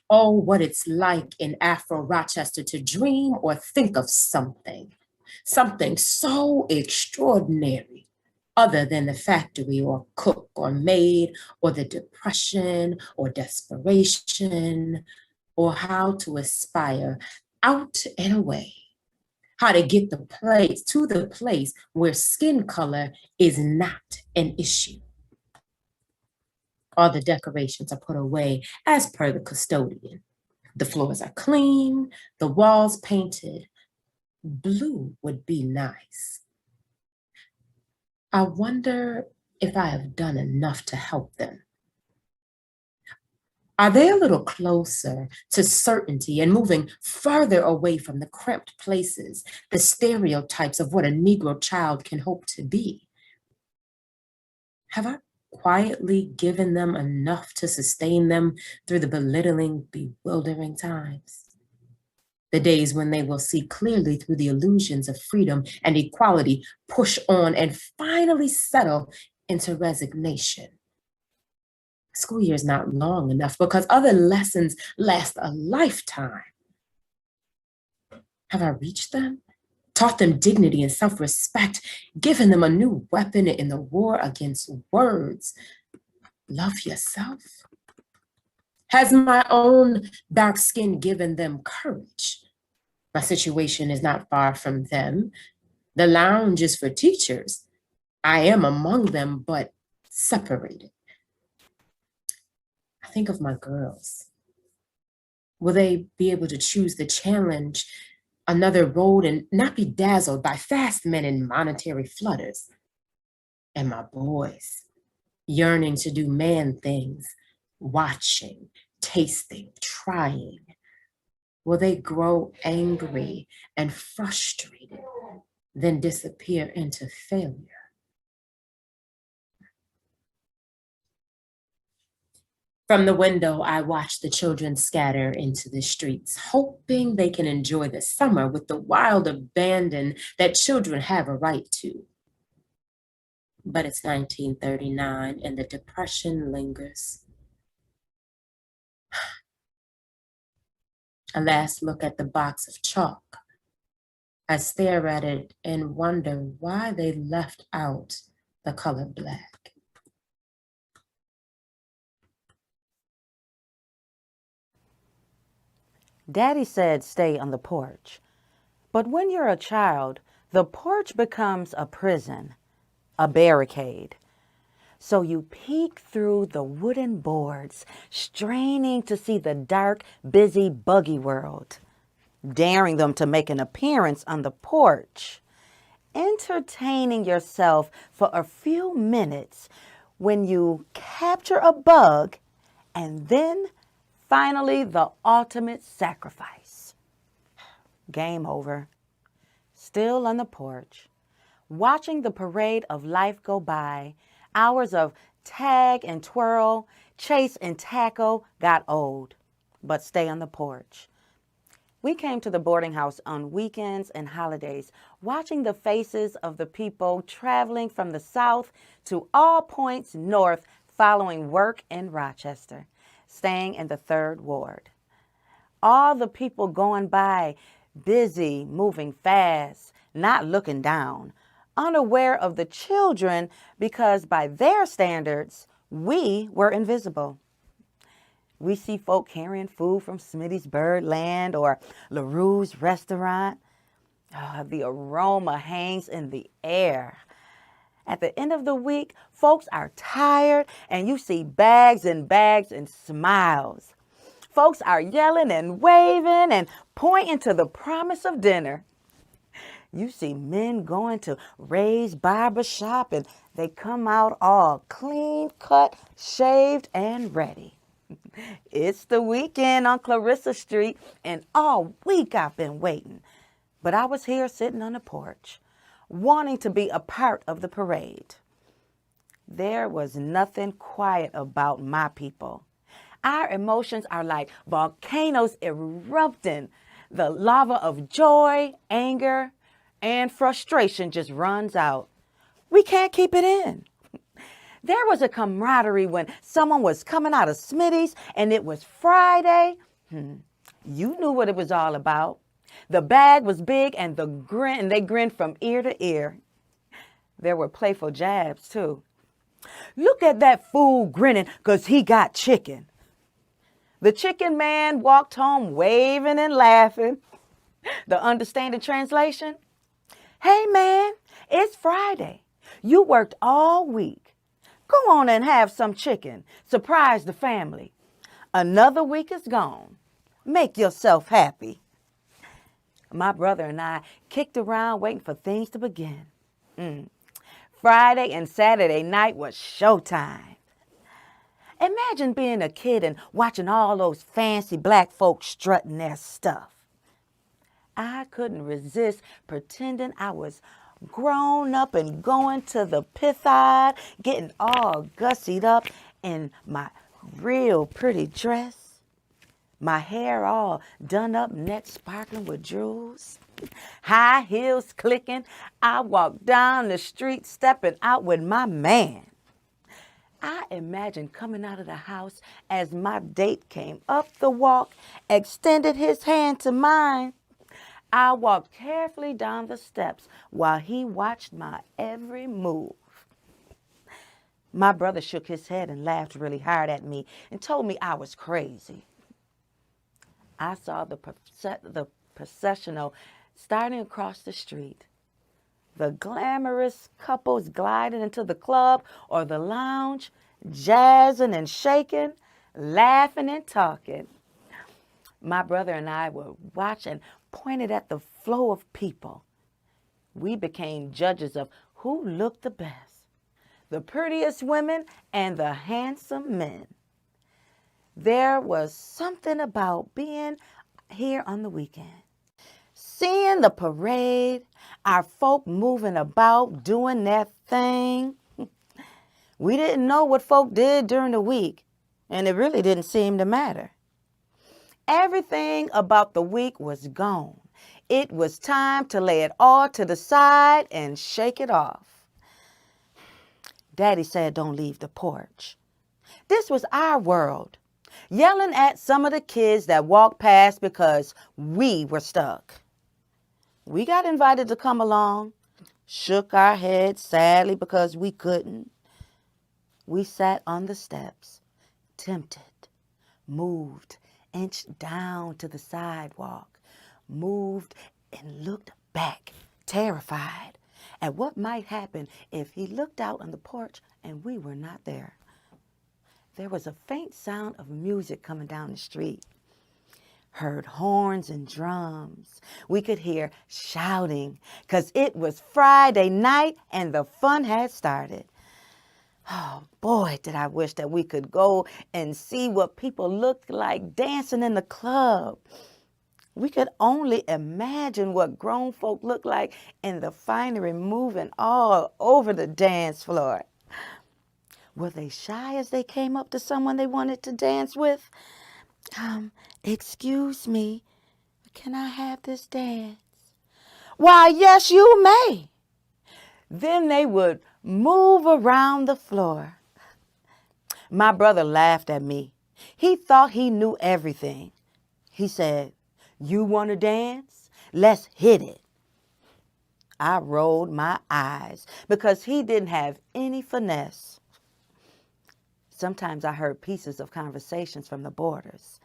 Oh, what it's like in Afro Rochester to dream or think of something so extraordinary, other than the factory or cook or maid or the depression or desperation, or how to aspire out and away, how to get to the place where skin color is not an issue. All the decorations are put away as per the custodian. The floors are clean, the walls painted. Blue would be nice. I wonder if I have done enough to help them. Are they a little closer to certainty and moving further away from the cramped places, the stereotypes of what a Negro child can hope to be? Have I quietly given them enough to sustain them through the belittling, bewildering times? The days when they will see clearly through the illusions of freedom and equality, push on and finally settle into resignation. School year is not long enough because other lessons last a lifetime. Have I reached them? Taught them dignity and self-respect, given them a new weapon in the war against words. Love yourself. Has my own dark skin given them courage? My situation is not far from them. The lounge is for teachers. I am among them, but separated. I think of my girls. Will they be able to choose the challenge, another road, and not be dazzled by fast men in monetary flutters? And my boys, yearning to do man things, watching, tasting, trying. Will they grow angry and frustrated, then disappear into failure? From the window, I watch the children scatter into the streets, hoping they can enjoy the summer with the wild abandon that children have a right to. But it's 1939 and the depression lingers. A last look at the box of chalk. I stare at it and wonder why they left out the color black. Daddy said stay on the porch. But when you're a child, the porch becomes a prison, a barricade. So you peek through the wooden boards, straining to see the dark, busy, buggy world, daring them to make an appearance on the porch, entertaining yourself for a few minutes when you capture a bug, and then finally the ultimate sacrifice. Game over. Still on the porch, watching the parade of life go by. Hours of tag and twirl, chase and tackle got old, but stay on the porch. We came to the boarding house on weekends and holidays, watching the faces of the people traveling from the south to all points north following work in Rochester, staying in the 3rd Ward. All the people going by, busy, moving fast, not looking down, unaware of the children because by their standards, we were invisible. We see folk carrying food from Smitty's Birdland or LaRue's restaurant. The aroma hangs in the air. At the end of the week, folks are tired and you see bags and smiles. Folks are yelling and waving and pointing to the promise of dinner. You see men going to Ray's barber shop and they come out all clean cut, shaved, and ready. It's the weekend on Clarissa Street, and all week I've been waiting. But I was here sitting on the porch, wanting to be a part of the parade. There was nothing quiet about my people. Our emotions are like volcanoes erupting. The lava of joy, anger, and frustration just runs out. We can't keep it in. There was a camaraderie when someone was coming out of Smitty's and it was Friday. You knew what it was all about. The bag was big and they grinned from ear to ear. There were playful jabs too. Look at that fool grinning 'cause he got chicken. The chicken man walked home waving and laughing. The understanding translation? Hey man, it's Friday. You worked all week. Go on and have some chicken. Surprise the family. Another week is gone. Make yourself happy. My brother and I kicked around waiting for things to begin. Friday and Saturday night was showtime. Imagine being a kid and watching all those fancy black folks strutting their stuff. I couldn't resist pretending I was grown up and going to the Pythodd, getting all gussied up in my real pretty dress. My hair all done up, neck sparkling with jewels. High heels clicking. I walked down the street stepping out with my man. I imagined coming out of the house as my date came up the walk, extended his hand to mine. I walked carefully down the steps while he watched my every move. My brother shook his head and laughed really hard at me and told me I was crazy. I saw the processional starting across the street. The glamorous couples gliding into the club or the lounge, jazzing and shaking, laughing and talking. My brother and I were watching, pointed at the flow of people. We became judges of who looked the best, the prettiest women and the handsome men. There was something about being here on the weekend. Seeing the parade, our folk moving about, doing their thing. We didn't know what folk did during the week, and it really didn't seem to matter. Everything about the week was gone. It was time to lay it all to the side and shake it off. Daddy said don't leave the porch. This was our world. Yelling at some of the kids that walked past because we were stuck. We got invited to come along, shook our heads sadly because we couldn't. We sat on the steps, tempted, moved, inched down to the sidewalk, moved and looked back, terrified at what might happen if he looked out on the porch and we were not there. There was a faint sound of music coming down the street. Heard horns and drums. We could hear shouting because it was Friday night and the fun had started. Oh boy, did I wish that we could go and see what people looked like dancing in the club. We could only imagine what grown folk look like in the finery moving all over the dance floor. Were they shy as they came up to someone they wanted to dance with? Excuse me, can I have this dance? Why, yes, you may. Then they would move around the floor. My brother laughed at me. He thought he knew everything. He said, "You want to dance? Let's hit it." I rolled my eyes because he didn't have any finesse. Sometimes I heard pieces of conversations from the boarders.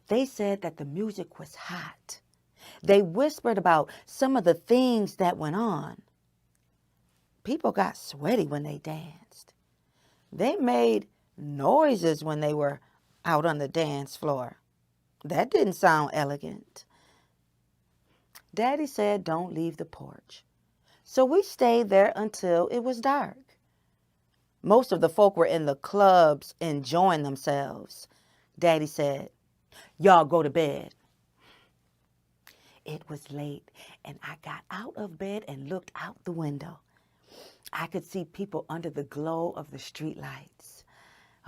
They said that the music was hot. They whispered about some of the things that went on. People got sweaty when they danced. They made noises when they were out on the dance floor. That didn't sound elegant. Daddy said don't leave the porch. So we stayed there until it was dark. Most of the folk were in the clubs enjoying themselves. Daddy said, y'all go to bed. It was late, and I got out of bed and looked out the window. I could see people under the glow of the streetlights.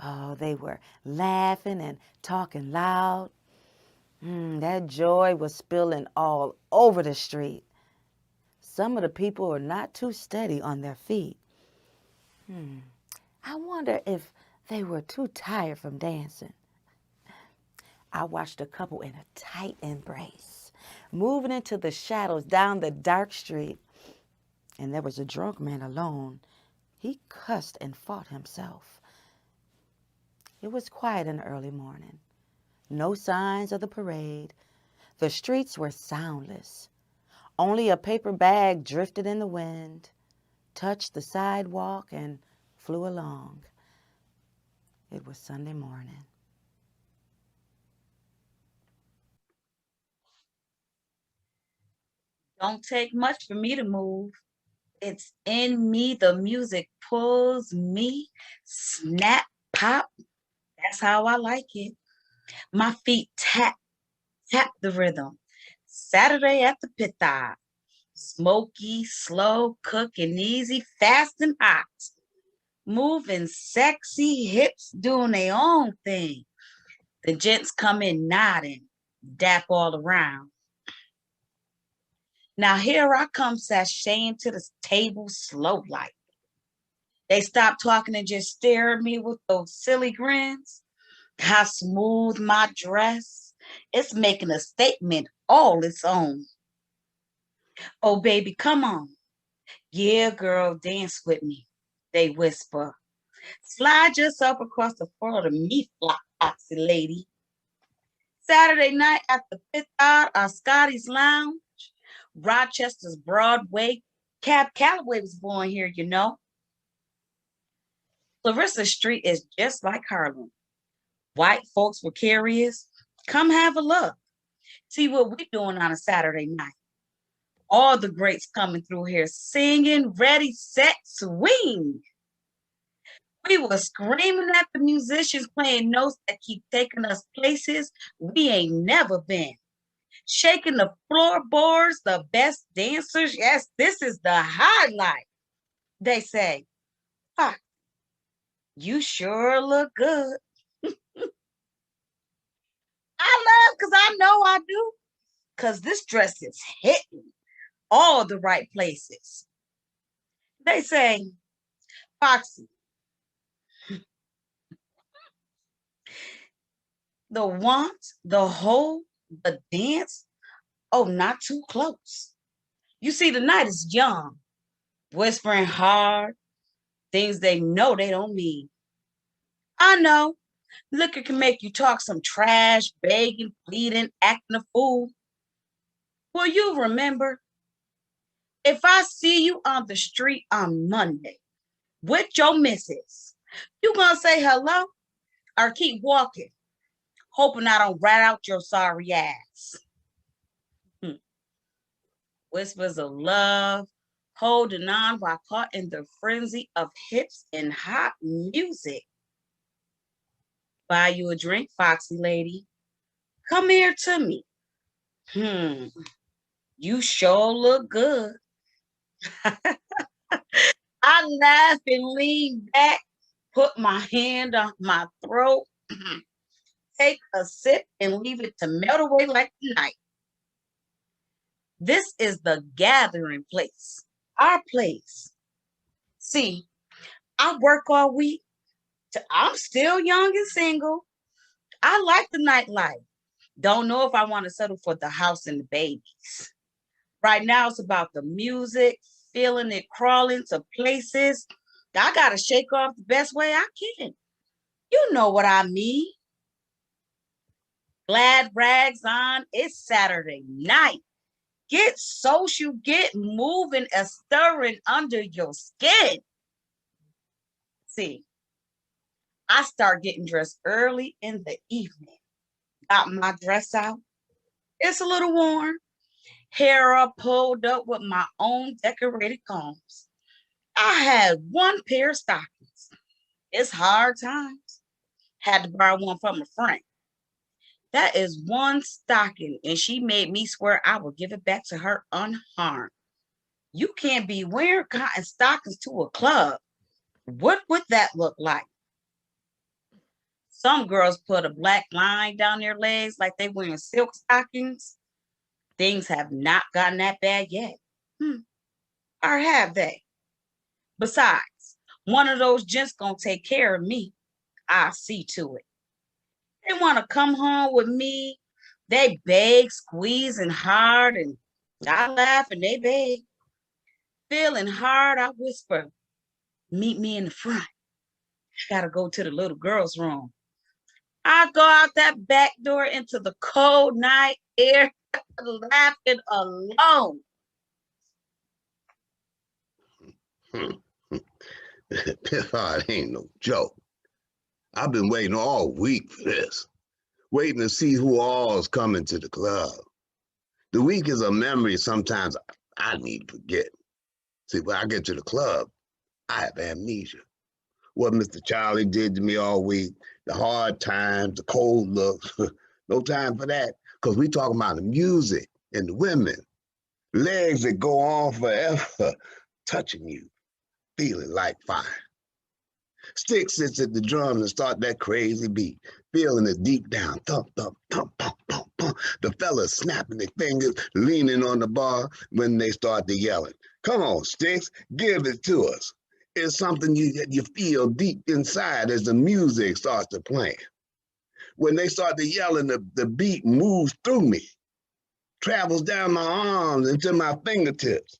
Oh, they were laughing and talking loud. That joy was spilling all over the street. Some of the people were not too steady on their feet. I wonder if they were too tired from dancing. I watched a couple in a tight embrace, moving into the shadows down the dark street. And there was a drunk man alone. He cussed and fought himself. It was quiet in the early morning. No signs of the parade. The streets were soundless. Only a paper bag drifted in the wind, touched the sidewalk, and flew along. It was Sunday morning. Don't take much for me to move. It's in me. The music pulls me. Snap, pop. That's how I like it. My feet tap, tap the rhythm. Saturday at the Pythodd. Smoky, slow, cooking easy, fast and hot. Moving sexy, hips doing their own thing. The gents come in nodding, dap all around. Now here I come sashaying to the table slow like. They stop talking and just stare at me with those silly grins. I smooth my dress. It's making a statement all its own. Oh, baby, come on. Yeah, girl, dance with me. They whisper. Slide yourself across the floor to me, foxy lady. Saturday night at the Pythod or Scotty's Lounge, Rochester's Broadway. Cab Calloway was born here, you know. Clarissa Street is just like Harlem. White folks were curious. Come have a look. See what we doing on a Saturday night. All the greats coming through here singing, ready, set, swing. We were screaming at the musicians playing notes that keep taking us places we ain't never been. Shaking the floorboards, the best dancers. Yes, this is the highlight. They say, "Fuck, you sure look good." I love because I know I do. Because this dress is hitting all the right places. They say, Foxy, the want, the hold, the dance, oh, not too close. You see, the night is young, whispering hard, things they know they don't mean. I know, liquor can make you talk some trash, begging, pleading, acting a fool. Will you remember, if I see you on the street on Monday with your missus, you gonna say hello or keep walking, hoping I don't rat out your sorry ass. Whispers of love, holding on while caught in the frenzy of hips and hot music. Buy you a drink, foxy lady. Come here to me. You sure look good. I laugh and lean back, put my hand on my throat, take a sip and leave it to melt away like the night. This is the gathering place, our place. See, I work all week. I'm still young and single. I like the nightlife. Don't know if I want to settle for the house and the babies. Right now, it's about the music, feeling it crawling to places. I got to shake off the best way I can. You know what I mean. Glad rags on. It's Saturday night. Get social, get moving and stirring under your skin. See, I start getting dressed early in the evening. Got my dress out. It's a little warm. hair up, pulled up with my own decorated combs. I had one pair of stockings. It's hard times. Had to borrow one from a friend. That is one stocking, and she made me swear I would give it back to her unharmed. You can't be wearing cotton stockings to a club. What would that look like? Some girls put a black line down their legs like they wearing silk stockings. Things have not gotten that bad yet. Or have they? Besides, one of those gents gonna take care of me. I'll see to it. They want to come home with me. They beg, squeezing hard, and I laugh and they beg. Feeling hard, I whisper, meet me in the front. I gotta go to the little girl's room. I go out that back door into the cold night air, laughing alone. Pythodd ain't no joke. I've been waiting all week for this, waiting to see who all is coming to the club. The week is a memory sometimes I need to forget. See, when I get to the club, I have amnesia. What Mr. Charlie did to me all week, the hard times, the cold looks, no time for that, because we talking about the music and the women, legs that go on forever, touching you, feeling like fire. Stick sits at the drums and start that crazy beat, feeling it deep down, thump, thump, thump, thump, thump, thump. The fellas snapping their fingers, leaning on the bar when they start to yelling. Come on, Sticks, give it to us. It's something you feel deep inside as the music starts to play. When they start to yelling, the beat moves through me, travels down my arms into my fingertips.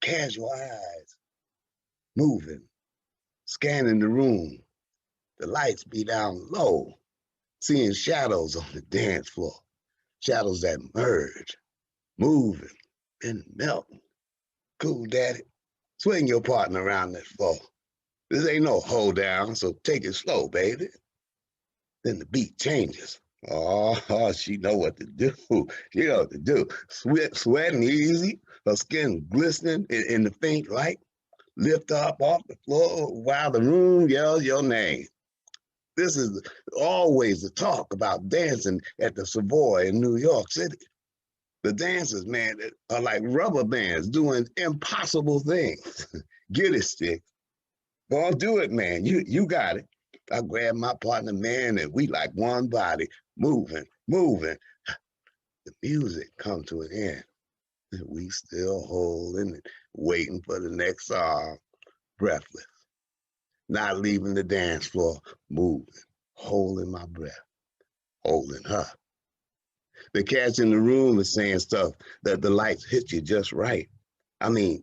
Casual eyes, moving, scanning the room. The lights be down low, seeing shadows on the dance floor. Shadows that merge, moving, and melting. Cool, daddy. Swing your partner around that floor. This ain't no hold down, so take it slow, baby. Then the beat changes. Oh, she know what to do. She know what to do. Sweating easy, her skin glistening in the faint light. Lift up off the floor while the room yells your name. This is always the talk about dancing at the Savoy in New York City. The dancers, man, are like rubber bands doing impossible things. Get it, Stick. Go on, do it, man. You got it. I grab my partner, man, and we like one body, moving, moving. The music come to an end. We still holding it, waiting for the next song, breathless. Not leaving the dance floor, moving, holding my breath, holding her. The cats in the room are saying stuff that the lights hit you just right. I mean,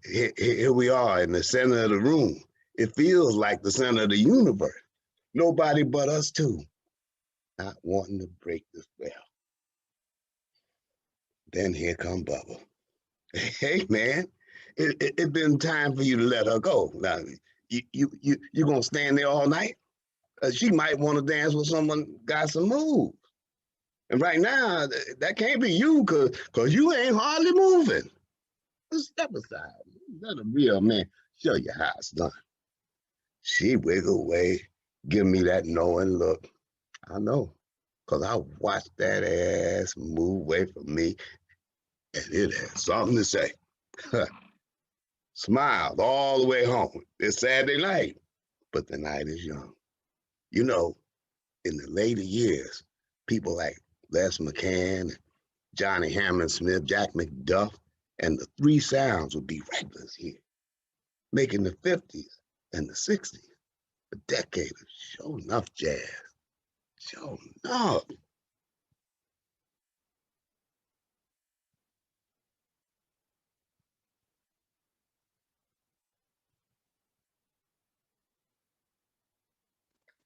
here we are in the center of the room. It feels like the center of the universe. Nobody but us two, not wanting to break the spell. Then here come Bubba. Hey, man, it been time for you to let her go. Now, you gonna stand there all night? She might want to dance with someone got some moves. And right now, that can't be you, cause you ain't hardly moving. Step aside. Let a real man show you how it's done. She wiggled away, give me that knowing look. I know, cause I watched that ass move away from me, and it had something to say. Smiled all the way home. It's Saturday night, but the night is young. You know, in the later years, people like Les McCann, Johnny Hammond Smith, Jack McDuff, and the Three Sounds would be regulars here, making the 50s and the 60s a decade of show enough jazz. Show enough.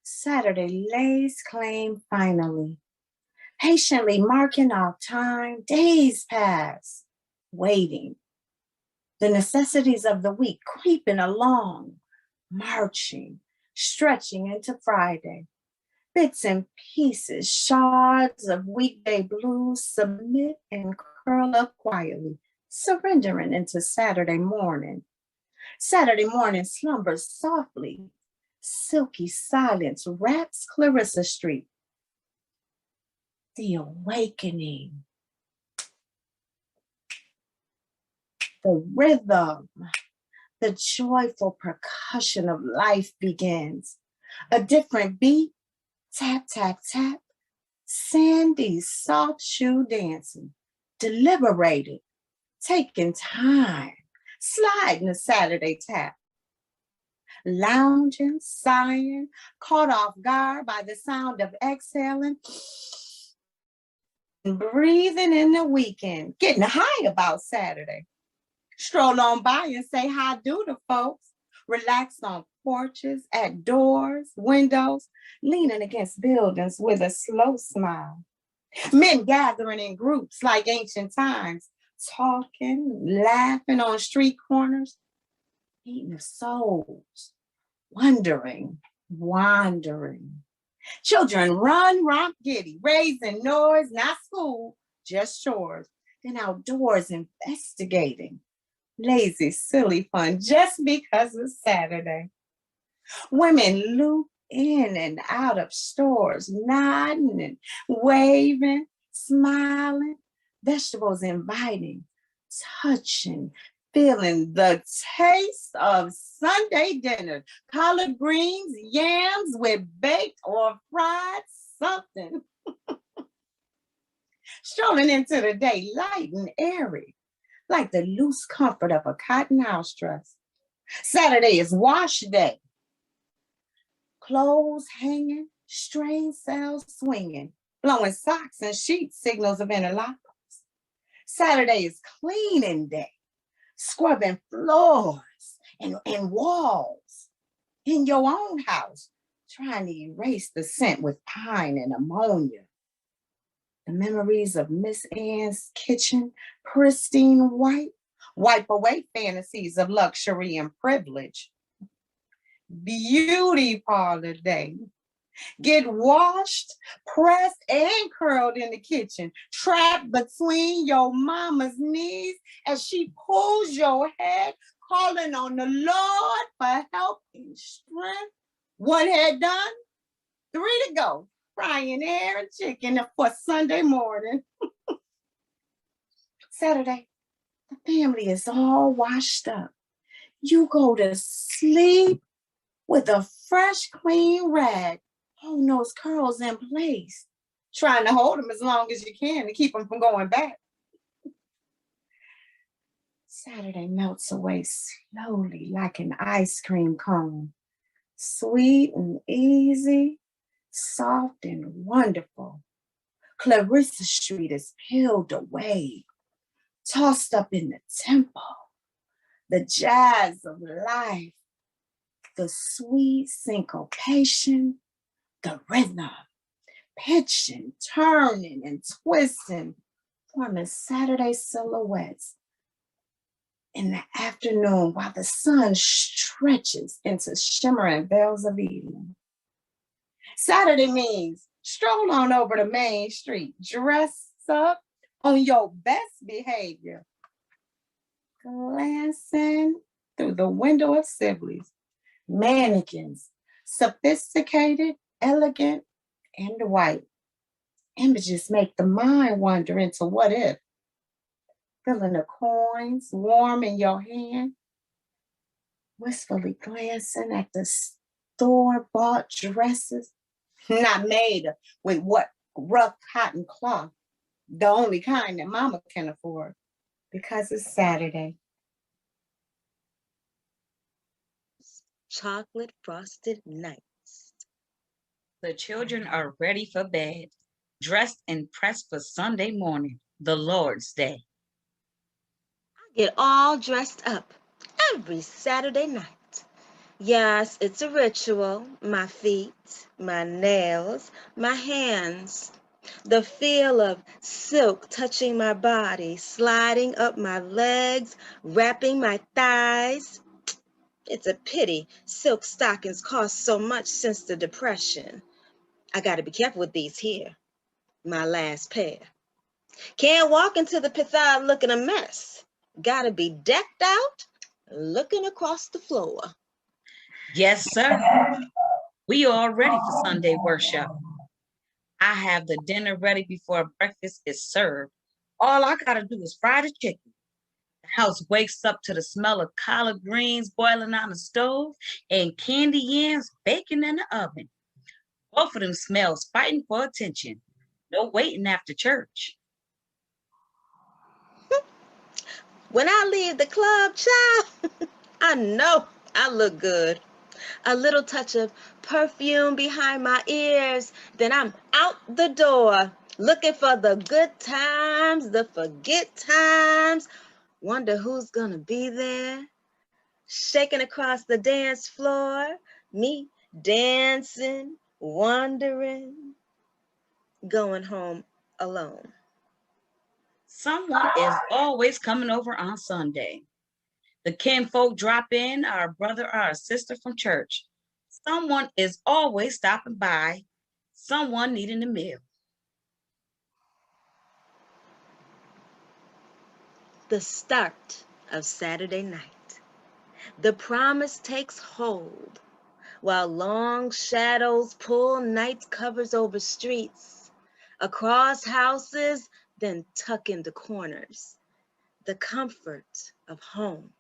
Saturday lays claim finally. Patiently marking off time, days pass, waiting. The necessities of the week creeping along, marching, stretching into Friday. Bits and pieces, shards of weekday blues submit and curl up quietly, surrendering into Saturday morning. Saturday morning slumbers softly. Silky silence wraps Clarissa Street. The awakening. The rhythm, the joyful percussion of life begins. A different beat, tap, tap, tap. Sandy's soft shoe dancing, deliberated, taking time, sliding a Saturday tap. Lounging, sighing, caught off guard by the sound of exhaling, breathing in the weekend, getting high about Saturday. Stroll on by and say hi do to folks. Relax on porches, at doors, windows, leaning against buildings with a slow smile. Men gathering in groups like ancient times, talking, laughing on street corners, meeting of souls, wondering, wandering. Children run, romp, giddy, raising noise, not school, just chores. Then outdoors investigating. Lazy, silly fun just because it's Saturday. Women loop in and out of stores, nodding and waving, smiling, vegetables inviting, touching, feeling the taste of Sunday dinner, collard greens, yams with baked or fried something. Strolling into the day light and airy, like the loose comfort of a cotton house dress. Saturday is wash day. Clothes hanging, string sails swinging, blowing socks and sheets, signals of interlocks. Saturday is cleaning day, scrubbing floors and walls in your own house, trying to erase the scent with pine and ammonia. The memories of Miss Ann's kitchen, pristine white, wipe away fantasies of luxury and privilege. Beauty parlor day. Get washed, pressed, and curled in the kitchen, trapped between your mama's knees as she pulls your head, calling on the Lord for help and strength. One head done, 3 to go. Frying air and chicken for Sunday morning. Saturday, the family is all washed up. You go to sleep with a fresh, clean rag, holding those curls in place, trying to hold them as long as you can to keep them from going back. Saturday melts away slowly like an ice cream cone, sweet and easy, soft and wonderful. Clarissa Street is peeled away, tossed up in the tempo, the jazz of life, the sweet syncopation, the rhythm, pitching, turning, and twisting, forming Saturday silhouettes in the afternoon while the sun stretches into shimmering veils of evening. Saturday means stroll on over to Main Street, dress up on your best behavior, glancing through the window of Sibley's, mannequins, sophisticated, elegant, and white. Images make the mind wander into what if, feeling the coins warm in your hand, wistfully glancing at the store-bought dresses, not made with what rough cotton cloth, the only kind that mama can afford, because it's Saturday. Chocolate frosted nights. The children are ready for bed, dressed and pressed for Sunday morning, the Lord's Day. I get all dressed up every Saturday night. Yes, it's a ritual. My feet, my nails, my hands. The feel of silk touching my body, sliding up my legs, wrapping my thighs. It's a pity silk stockings cost so much since the Depression. I got to be careful with these here, my last pair. Can't walk into the Pythodd looking a mess. Gotta be decked out, looking across the floor. Yes, sir. We all ready for Sunday worship. I have the dinner ready before breakfast is served. All I gotta do is fry the chicken. The house wakes up to the smell of collard greens boiling on the stove and candy yams baking in the oven. Both of them smells fighting for attention. No waiting after church. When I leave the club, child, I know I look good. A little touch of perfume behind my ears, then I'm out the door, looking for the good times, the forget times. Wonder who's gonna be there, shaking across the dance floor, me dancing, wondering, going home alone. Someone is always coming over on Sunday. The kinfolk drop in, our brother or our sister from church. Someone is always stopping by, someone needing a meal. The start of Saturday night. The promise takes hold while long shadows pull night covers over streets, across houses, then tuck into corners. The comfort of home.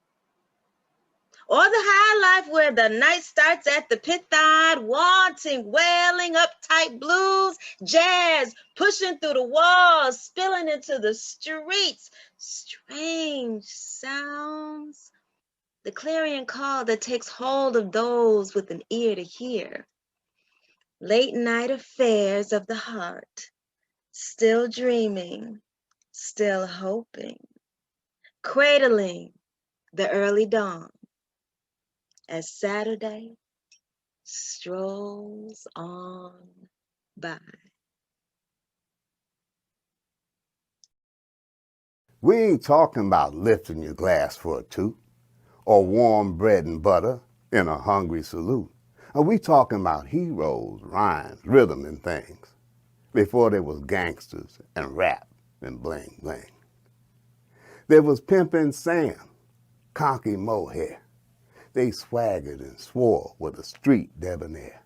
Or the high life where the night starts at the Pythodd, wanting, wailing, uptight blues, jazz, pushing through the walls, spilling into the streets, strange sounds. The clarion call that takes hold of those with an ear to hear. Late night affairs of the heart, still dreaming, still hoping, cradling the early dawn as Saturday strolls on by. We ain't talking about lifting your glass for a toot or warm bread and butter in a hungry salute. And we talking about heroes, rhymes, rhythm, and things before there was gangsters and rap and bling bling. There was Pimpin' Sam, Conky Mohair. They swaggered and swore with a street debonair.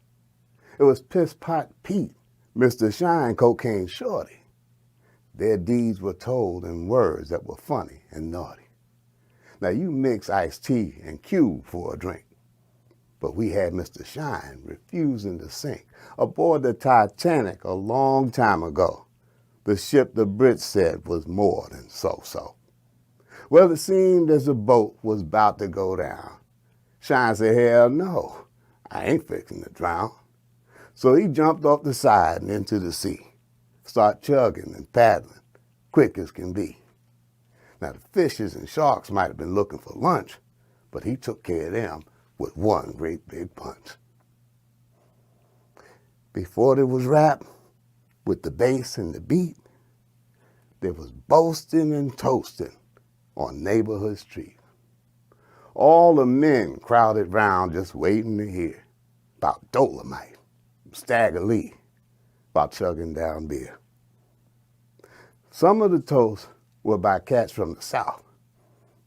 It was Piss Pot Pete, Mr. Shine Cocaine Shorty. Their deeds were told in words that were funny and naughty. Now you mix iced tea and Cube for a drink, but we had Mr. Shine refusing to sink aboard the Titanic a long time ago. The ship the Brits said was more than so-so. Well, it seemed as the boat was about to go down. Shine said, hell no, I ain't fixing to drown. So he jumped off the side and into the sea, start chugging and paddling, quick as can be. Now the fishes and sharks might have been looking for lunch, but he took care of them with one great big punch. Before there was rap, with the bass and the beat, there was boasting and toasting on neighborhood street. All the men crowded round just waiting to hear about Dolomite, Stagger Lee, about chugging down beer. Some of the toasts were by cats from the South.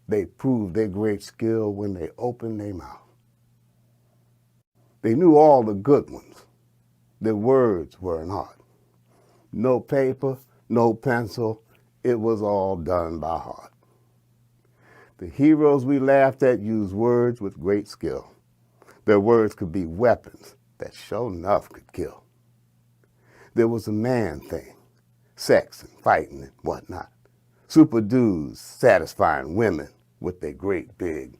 They proved their great skill when they opened their mouth. They knew all the good ones. Their words were an art. No paper, no pencil, it was all done by heart. The heroes we laughed at used words with great skill. Their words could be weapons that sure enough could kill. There was a man thing, sex and fighting and whatnot. Super dudes satisfying women with their great big ...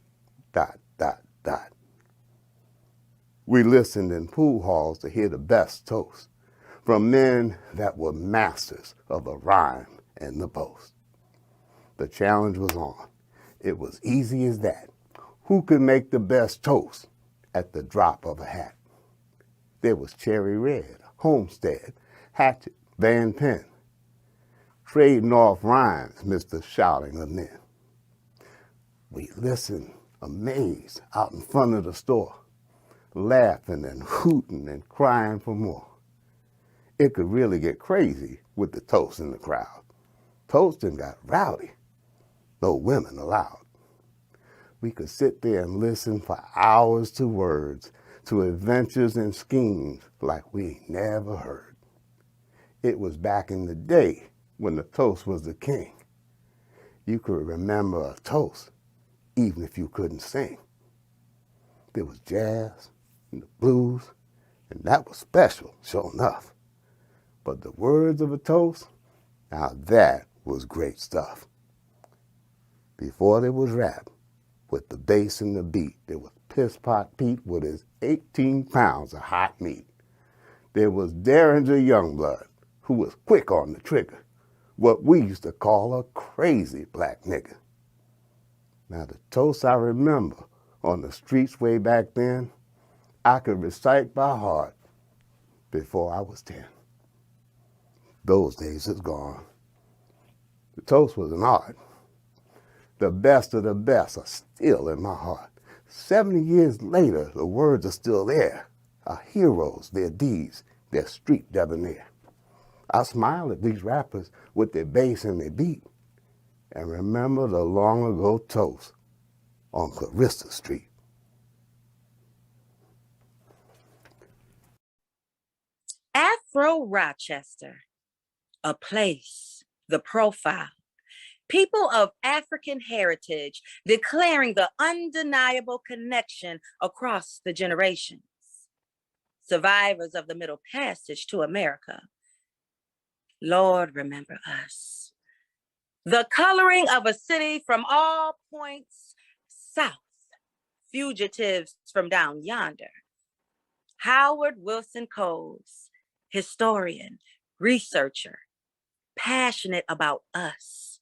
We listened in pool halls to hear the best toast from men that were masters of the rhyme and the boast. The challenge was on. It was easy as that. Who could make the best toast at the drop of a hat? There was Cherry Red, Homestead, Hatchet, Van Penn, trading off rhymes, Mr. Shouting of Men. We listened, amazed, out in front of the store, laughing and hooting and crying for more. It could really get crazy with the toast in the crowd. toasting got rowdy. No women allowed. We could sit there and listen for hours to words, to adventures and schemes like we ain't never heard. It was back in the day when the toast was the king. You could remember a toast even if you couldn't sing. There was jazz and the blues, and that was special, sure enough. But the words of a toast, now that was great stuff. Before there was rap, with the bass and the beat, there was Piss Pot Pete with his 18 pounds of hot meat. There was Derringer Youngblood, who was quick on the trigger, what we used to call a crazy black nigga. Now the toasts I remember on the streets way back then, I could recite by heart before I was 10. Those days is gone. The toast was an art. The best of the best are still in my heart. 70 years later, the words are still there. Our heroes, their deeds, their street debonair. I smile at these rappers with their bass and their beat and remember the long ago toast on Clarissa Street. Afro Rochester, a place, the profile. People of African heritage declaring the undeniable connection across the generations. Survivors of the Middle Passage to America. Lord, remember us. The coloring of a city from all points south. Fugitives from down yonder. Howard Wilson Coles, historian, researcher, passionate about us.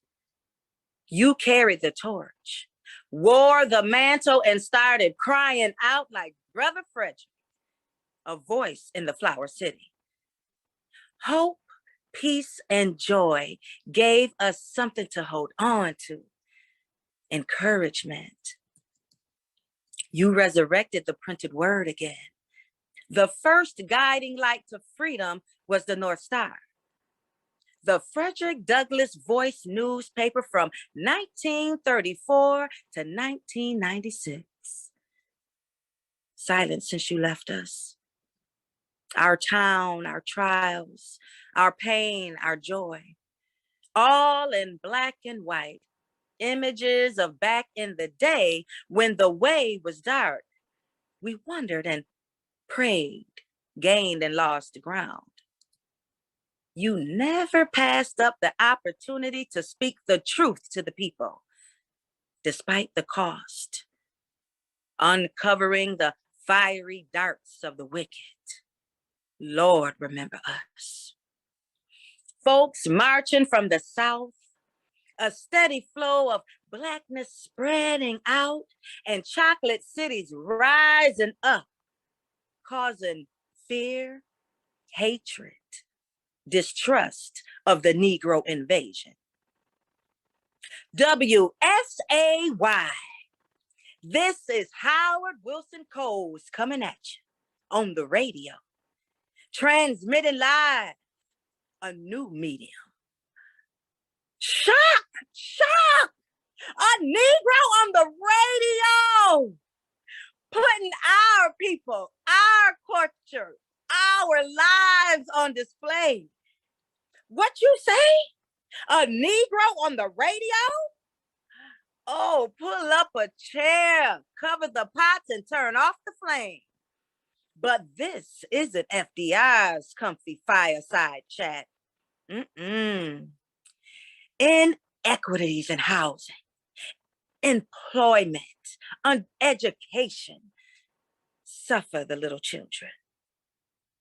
You carried the torch, wore the mantle, and started crying out like Brother Frederick, a voice in the Flower City. Hope, peace, and joy gave us something to hold on to. Encouragement. You resurrected the printed word again. The first guiding light to freedom was the North Star. The Frederick Douglass Voice newspaper from 1934 to 1996. Silent since you left us. Our town, our trials, our pain, our joy, all in black and white. Images of back in the day when the way was dark. We wondered and prayed, gained and lost ground. You never passed up the opportunity to speak the truth to the people, despite the cost, uncovering the fiery darts of the wicked. Lord, remember us. Folks marching from the South, a steady flow of blackness spreading out and chocolate cities rising up, causing fear, hatred, distrust of the Negro invasion. WSAY. This is Howard Wilson Coles coming at you on the radio, transmitting live, a new medium. Shock! Shock! A Negro on the radio, putting our people, our culture, our lives on display. What you say? A Negro on the radio? Oh, pull up a chair, cover the pots, and turn off the flame. But this isn't FDR's comfy fireside chat. Inequities in housing, employment, education suffer the little children.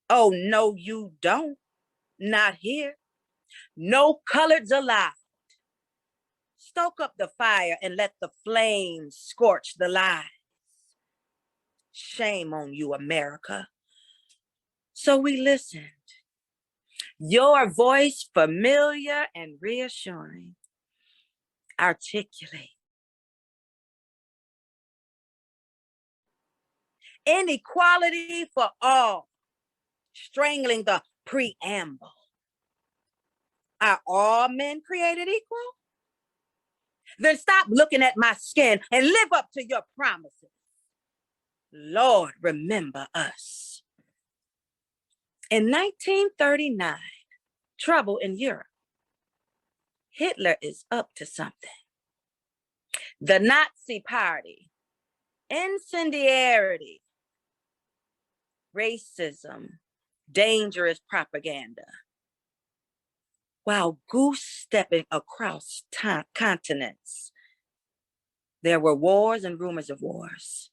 Oh, no, you don't. Not here. No coloreds allowed. Stoke up the fire and let the flames scorch the lies. Shame on you, America. So we listened. Your voice familiar and reassuring. Articulate. Inequality for all. Strangling the preamble. Are all men created equal? Then stop looking at my skin and live up to your promises. Lord, remember us. In 1939, trouble in Europe. Hitler is up to something. The Nazi Party, incendiarity, racism, dangerous propaganda. While goose-stepping across continents, there were wars and rumors of wars,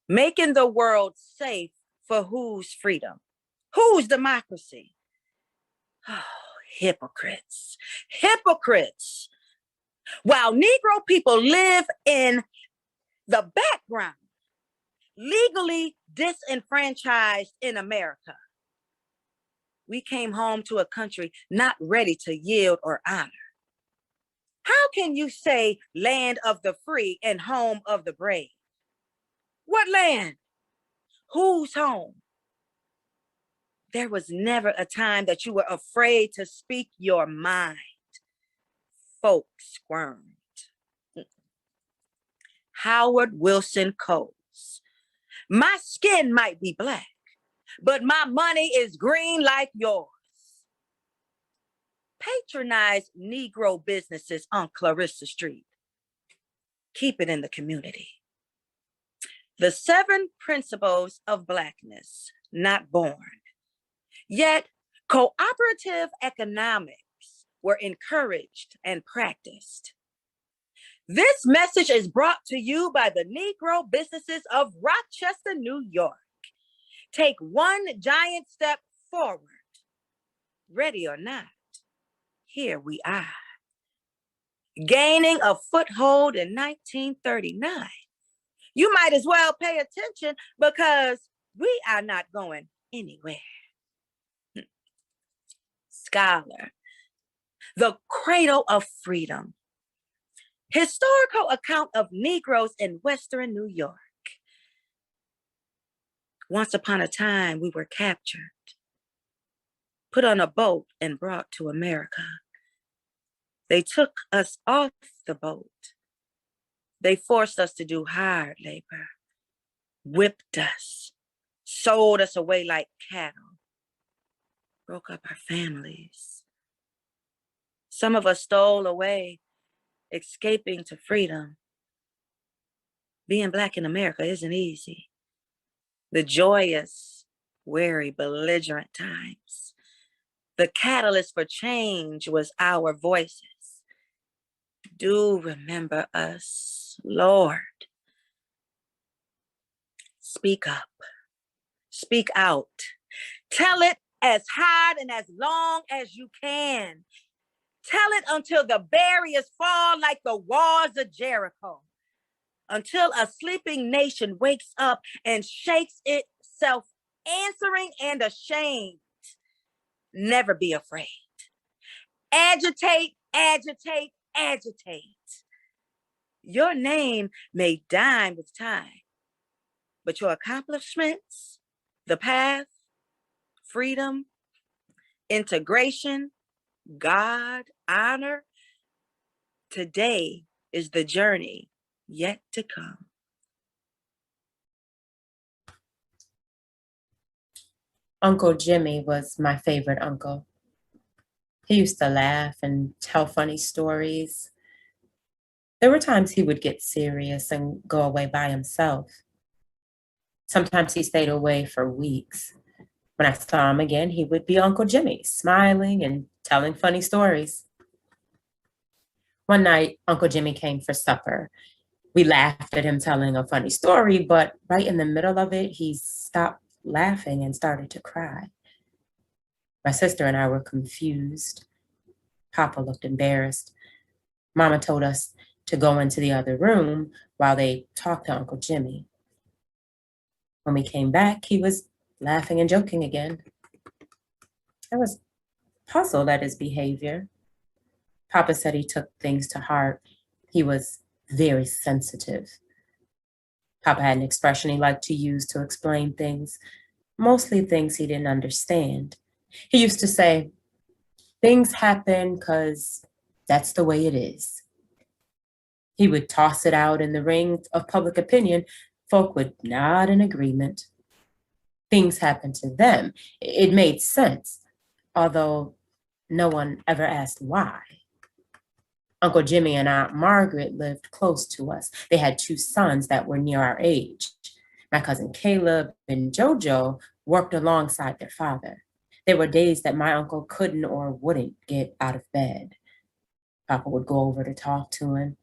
making the world safe for whose freedom? Whose democracy? Oh, hypocrites, hypocrites. While Negro people live in the background, legally disenfranchised in America, we came home to a country not ready to yield or honor. How can you say land of the free and home of the brave? What land? Whose home? There was never a time that you were afraid to speak your mind. Folks squirmed. Howard Wilson Coles. My skin might be black, but my money is green like yours. Patronize Negro businesses on Clarissa St. Keep it in the community. The 7 principles of Blackness, not born. Yet cooperative economics were encouraged and practiced. This message is brought to you by the Negro businesses of Rochester, New York. Take one giant step forward. Ready or not, here we are. Gaining a foothold in 1939. You might as well pay attention because we are not going anywhere. Scholar, the cradle of freedom. Historical account of Negroes in Western New York. Once upon a time, we were captured, put on a boat and brought to America. They took us off the boat. They forced us to do hard labor, whipped us, sold us away like cattle, broke up our families. Some of us stole away, escaping to freedom. Being Black in America isn't easy. The joyous, weary, belligerent times. The catalyst for change was our voices. Do remember us, Lord. Speak up. Speak out. Tell it as hard and as long as you can. Tell it until the barriers fall like the walls of Jericho. Until a sleeping nation wakes up and shakes itself, answering and ashamed. Never be afraid. Agitate, agitate, agitate. Your name may die with time, but your accomplishments, the path, freedom, integration, God, honor, today is the journey yet to come. Uncle Jimmy was my favorite uncle. He used to laugh and tell funny stories. There were times he would get serious and go away by himself. Sometimes he stayed away for weeks. When I saw him again, he would be Uncle Jimmy, smiling and telling funny stories. One night, Uncle Jimmy came for supper. We laughed at him telling a funny story, but right in the middle of it, he stopped laughing and started to cry. My sister and I were confused. Papa looked embarrassed. Mama told us to go into the other room while they talked to Uncle Jimmy. When we came back, he was laughing and joking again. I was puzzled at his behavior. Papa said he took things to heart. He was very sensitive. Papa had an expression he liked to use to explain things, mostly things he didn't understand. He used to say, Things happen because that's the way it is. He would toss it out in the ring of public opinion. Folk would nod in agreement. Things happened to them. It made sense, although no one ever asked why. Uncle Jimmy and Aunt Margaret lived close to us. They had 2 sons that were near our age. My cousin Caleb and JoJo worked alongside their father. There were days that my uncle couldn't or wouldn't get out of bed. Papa would go over to talk to him.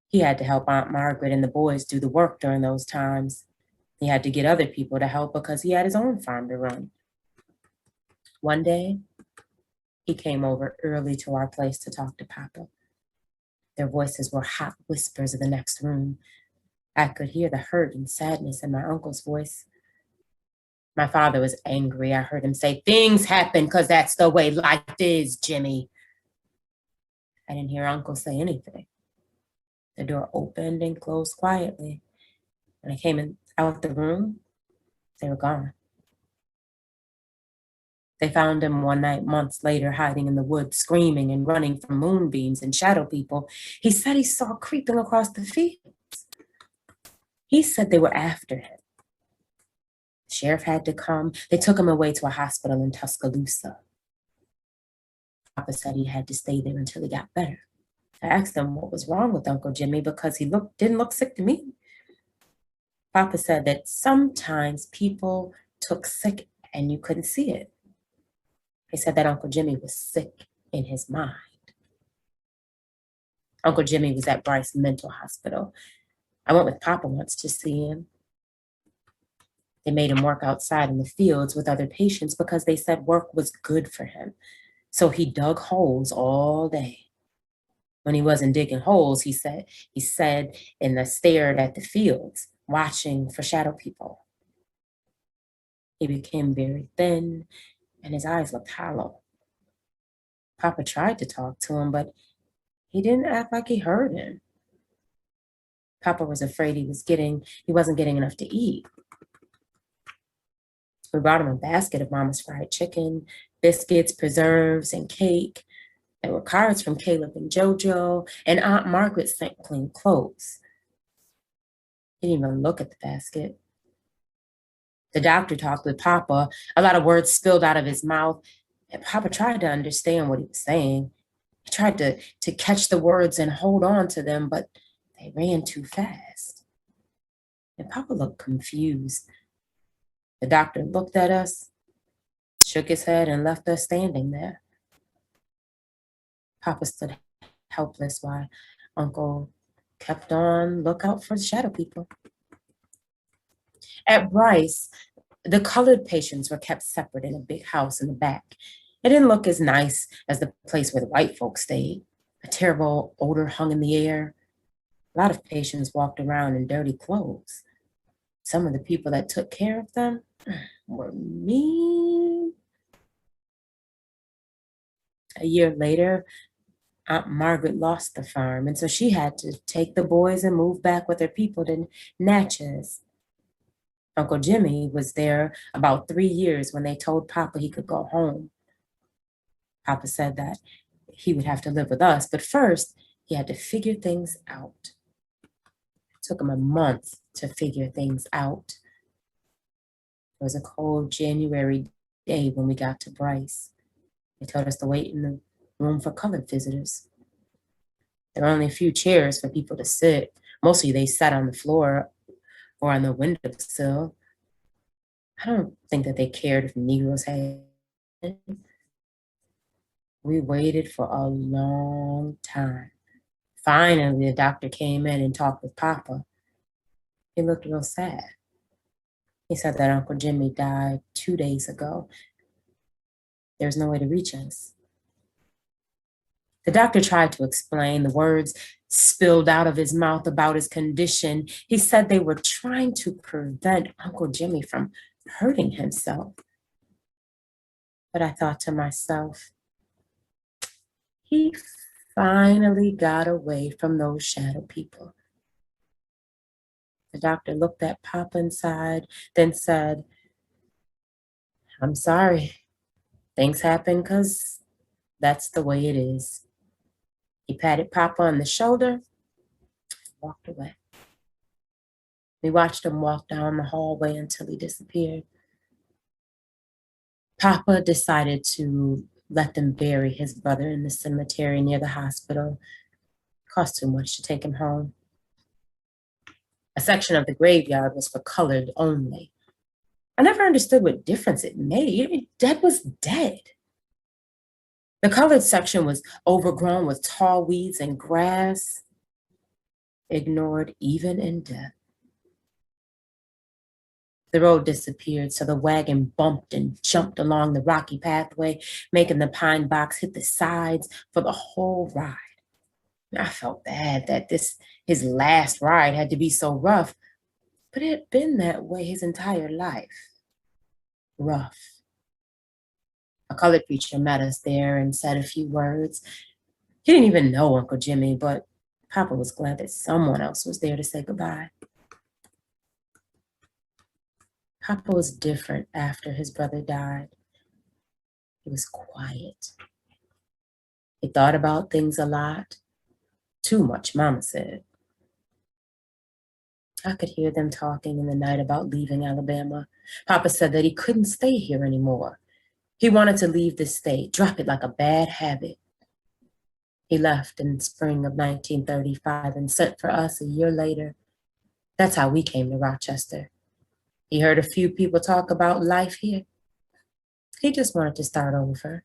He had to help Aunt Margaret and the boys do the work during those times. He had to get other people to help because he had his own farm to run. One day, he came over early to our place to talk to Papa. Their voices were hot whispers of the next room. I could hear the hurt and sadness in my uncle's voice. My father was angry. I heard him say, "Things happen because that's the way life is, Jimmy." I didn't hear Uncle say anything. The door opened and closed quietly. When I came out the room, they were gone. They found him one night months later, hiding in the woods, screaming and running from moonbeams and shadow people. He said he saw creeping across the fields. He said they were after him. The sheriff had to come. They took him away to a hospital in Tuscaloosa. Papa said he had to stay there until he got better. I asked him what was wrong with Uncle Jimmy because he didn't look sick to me. Papa said that sometimes people took sick and you couldn't see it. He said that Uncle Jimmy was sick in his mind. Uncle Jimmy was at Bryce Mental Hospital. I went with Papa once to see him. They made him work outside in the fields with other patients because they said work was good for him. So he dug holes all day. When he wasn't digging holes, he said, and stared at the fields, watching for shadow people. He became very thin, and his eyes looked hollow. Papa tried to talk to him, but he didn't act like he heard him. Papa was afraid he wasn't getting enough to eat. We brought him a basket of Mama's fried chicken, biscuits, preserves, and cake. There were cards from Caleb and JoJo, and Aunt Margaret sent clean clothes. He didn't even look at the basket. The doctor talked with Papa. A lot of words spilled out of his mouth, and Papa tried to understand what he was saying. He tried to catch the words and hold on to them, but they ran too fast. And Papa looked confused. The doctor looked at us, shook his head, and left us standing there. Papa stood helpless while Uncle kept on lookout for the shadow people. At Bryce, the colored patients were kept separate in a big house in the back. It didn't look as nice as the place where the white folks stayed. A terrible odor hung in the air. A lot of patients walked around in dirty clothes. Some of the people that took care of them were mean. A year later, Aunt Margaret lost the farm, and so she had to take the boys and move back with her people to Natchez. Uncle Jimmy was there about 3 years when they told Papa he could go home. Papa said that he would have to live with us, but first he had to figure things out. It took him a month to figure things out. It was a cold January day when we got to Bryce. They told us to wait in the room for colored visitors. There were only a few chairs for people to sit. Mostly they sat on the floor or on the windowsill. I don't think that they cared if Negroes had. We waited for a long time. Finally, the doctor came in and talked with Papa. He looked real sad. He said that Uncle Jimmy died 2 days ago. There was no way to reach us. The doctor tried to explain. The words spilled out of his mouth about his condition. He said they were trying to prevent Uncle Jimmy from hurting himself. But I thought to myself, he finally got away from those shadow people. The doctor looked at Papa and sighed, then said, "I'm sorry. Things happen because That's the way it is. He patted Papa on the shoulder and walked away. We watched him walk down the hallway until he disappeared. Papa decided to let them bury his brother in the cemetery near the hospital. It cost too much to take him home. A section of the graveyard was for colored only. I never understood what difference it made. Dead was dead. The colored section was overgrown with tall weeds and grass, ignored even in death. The road disappeared, so the wagon bumped and jumped along the rocky pathway, making the pine box hit the sides for the whole ride. I felt bad that his last ride had to be so rough, but it had been that way his entire life. Rough. A colored preacher met us there and said a few words. He didn't even know Uncle Jimmy, but Papa was glad that someone else was there to say goodbye. Papa was different after his brother died. He was quiet. He thought about things a lot. Too much, Mama said. I could hear them talking in the night about leaving Alabama. Papa said that he couldn't stay here anymore. He wanted to leave the state, drop it like a bad habit. He left in spring of 1935 and sent for us a year later. That's how we came to Rochester. He heard a few people talk about life here. He just wanted to start over.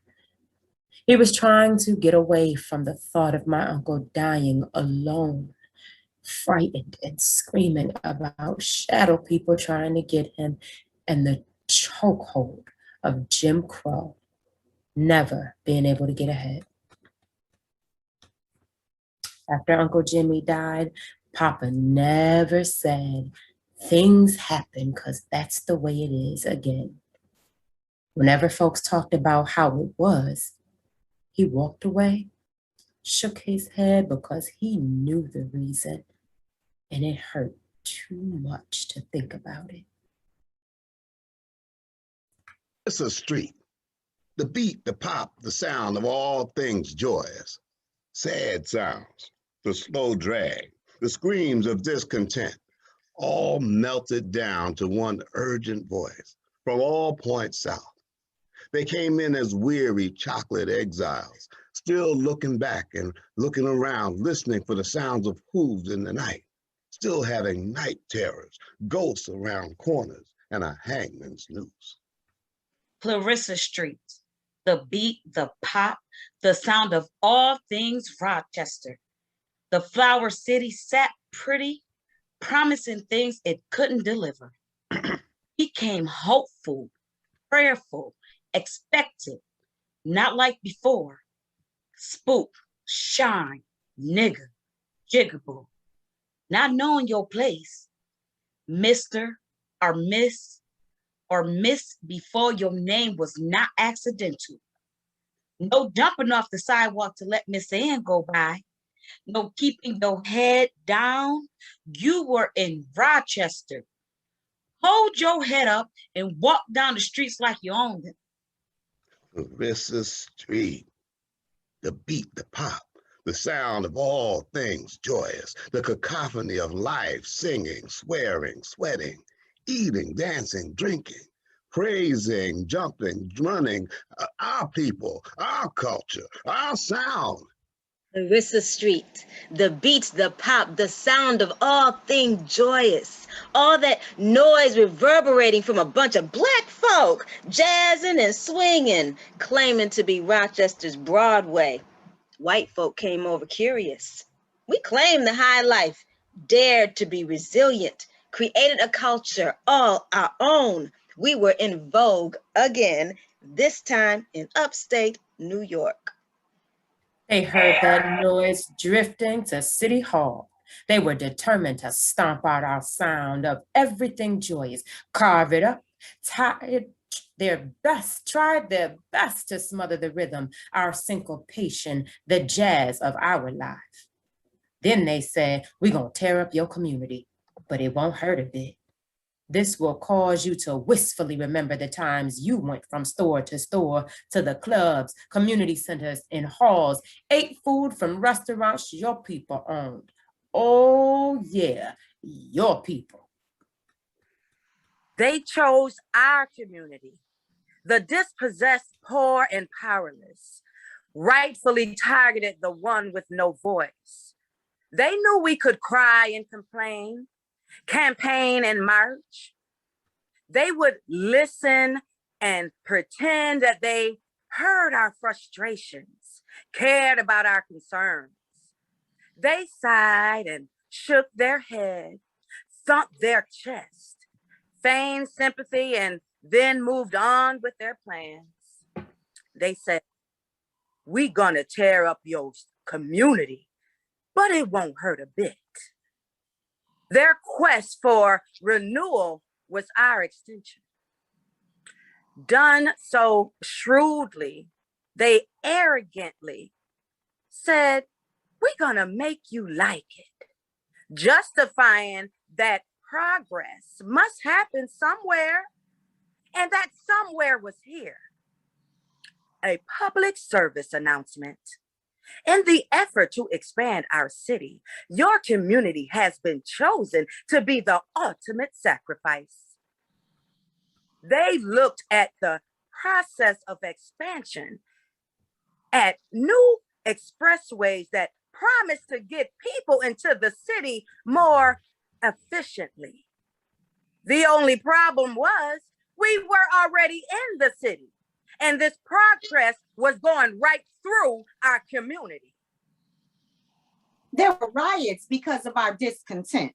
He was trying to get away from the thought of my uncle dying alone, frightened and screaming about shadow people trying to get him and the chokehold of Jim Crow, never being able to get ahead. After Uncle Jimmy died, Papa never said, "Things happen because that's the way it is" again. Whenever folks talked about how it was, he walked away, shook his head because he knew the reason, and it hurt too much to think about it. It's a street. The beat, the pop, the sound of all things joyous. Sad sounds, the slow drag, the screams of discontent, all melted down to one urgent voice from all points south. They came in as weary chocolate exiles, still looking back and looking around, listening for the sounds of hooves in the night, still having night terrors, ghosts around corners, and a hangman's noose. Clarissa St, the beat, the pop, the sound of all things Rochester. The flower city sat pretty, promising things it couldn't deliver. He came hopeful, prayerful, expected, not like before. Spook, shine, nigger, jigaboo. Not knowing your place, Mr. or Miss before your name was not accidental. No jumping off the sidewalk to let Miss Ann go by. No keeping your head down. You were in Rochester. Hold your head up and walk down the streets like you owned it. Clarissa St, the beat, the pop, the sound of all things joyous, the cacophony of life, singing, swearing, sweating, eating, dancing, drinking, praising, jumping, running, our people, our culture, our sound. Clarissa St, the beat, the pop, the sound of all things joyous, all that noise reverberating from a bunch of black folk, jazzing and swinging, claiming to be Rochester's Broadway. White folk came over curious. We claimed the high life, dared to be resilient, created a culture all our own. We were in vogue again, this time in upstate New York. They heard that noise drifting to City Hall. They were determined to stomp out our sound of everything joyous, carve it up, tried their best to smother the rhythm, our syncopation, the jazz of our life. Then they said, "We're going to tear up your community, but it won't hurt a bit." This will cause you to wistfully remember the times you went from store to the clubs, community centers, and halls, ate food from restaurants your people owned. Oh yeah, your people. They chose our community, the dispossessed, poor, and powerless, rightfully targeted the one with no voice. They knew we could cry and complain, campaign and march. They would listen and pretend that they heard our frustrations, cared about our concerns. They sighed and shook their head, thumped their chest, feigned sympathy, and then moved on with their plans. They said, "We gonna tear up your community, but it won't hurt a bit." Their quest for renewal was our extension. Done so shrewdly, they arrogantly said, "We're gonna make you like it," justifying that progress must happen somewhere, and that somewhere was here. A public service announcement. In the effort to expand our city, your community has been chosen to be the ultimate sacrifice. They looked at the process of expansion, at new expressways that promised to get people into the city more efficiently. The only problem was we were already in the city, and this progress was going right through our community. There were riots because of our discontent.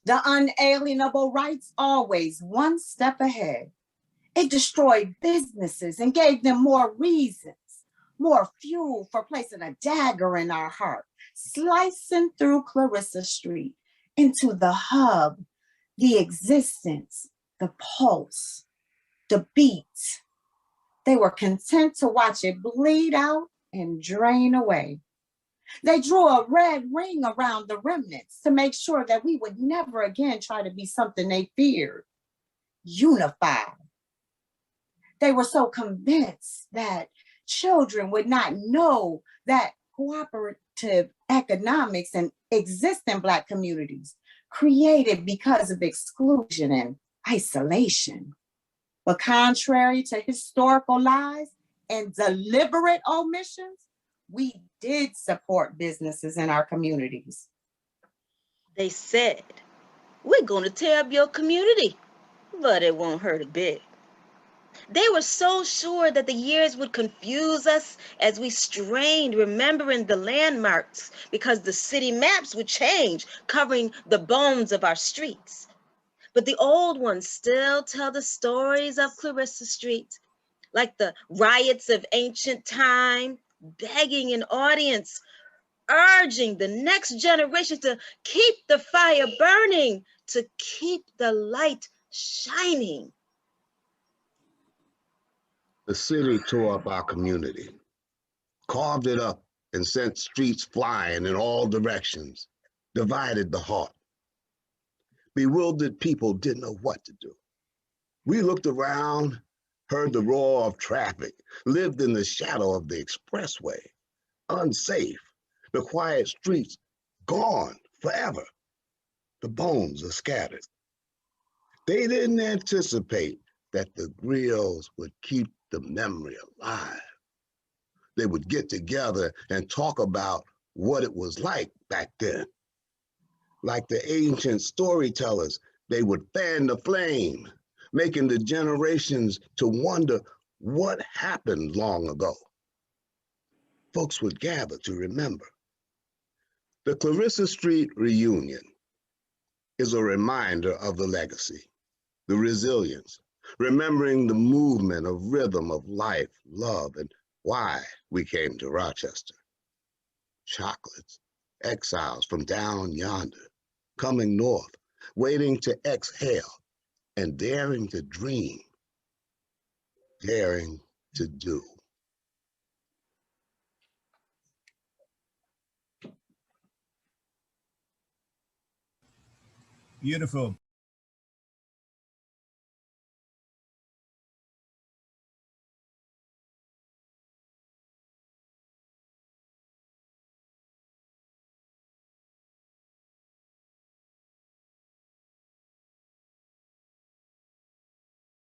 The unalienable rights always one step ahead. It destroyed businesses and gave them more reasons, more fuel for placing a dagger in our heart, slicing through Clarissa Street into the hub, the existence, the pulse, the beat. They were content to watch it bleed out and drain away. They drew a red ring around the remnants to make sure that we would never again try to be something they feared. Unified. They were so convinced that children would not know that cooperative economics and exist in Black communities created because of exclusion and isolation. But contrary to historical lies and deliberate omissions, we did support businesses in our communities. They said, "We're going to tear up your community, but it won't hurt a bit." They were so sure that the years would confuse us as we strained remembering the landmarks because the city maps would change, covering the bones of our streets. But the old ones still tell the stories of Clarissa Street, like the riots of ancient time, begging an audience, urging the next generation to keep the fire burning, to keep the light shining. The city tore up our community, carved it up and sent streets flying in all directions, divided the heart. Bewildered people didn't know what to do. We looked around, heard the roar of traffic, lived in the shadow of the expressway, unsafe, the quiet streets gone forever. The bones are scattered. They didn't anticipate that the grills would keep the memory alive. They would get together and talk about what it was like back then. Like the ancient storytellers, they would fan the flame, making the generations to wonder what happened long ago. Folks would gather to remember. The Clarissa Street reunion is a reminder of the legacy, the resilience, remembering the movement of rhythm of life, love, and why we came to Rochester. Chocolates, exiles from down yonder, coming north, waiting to exhale, and daring to dream, daring to do. Beautiful.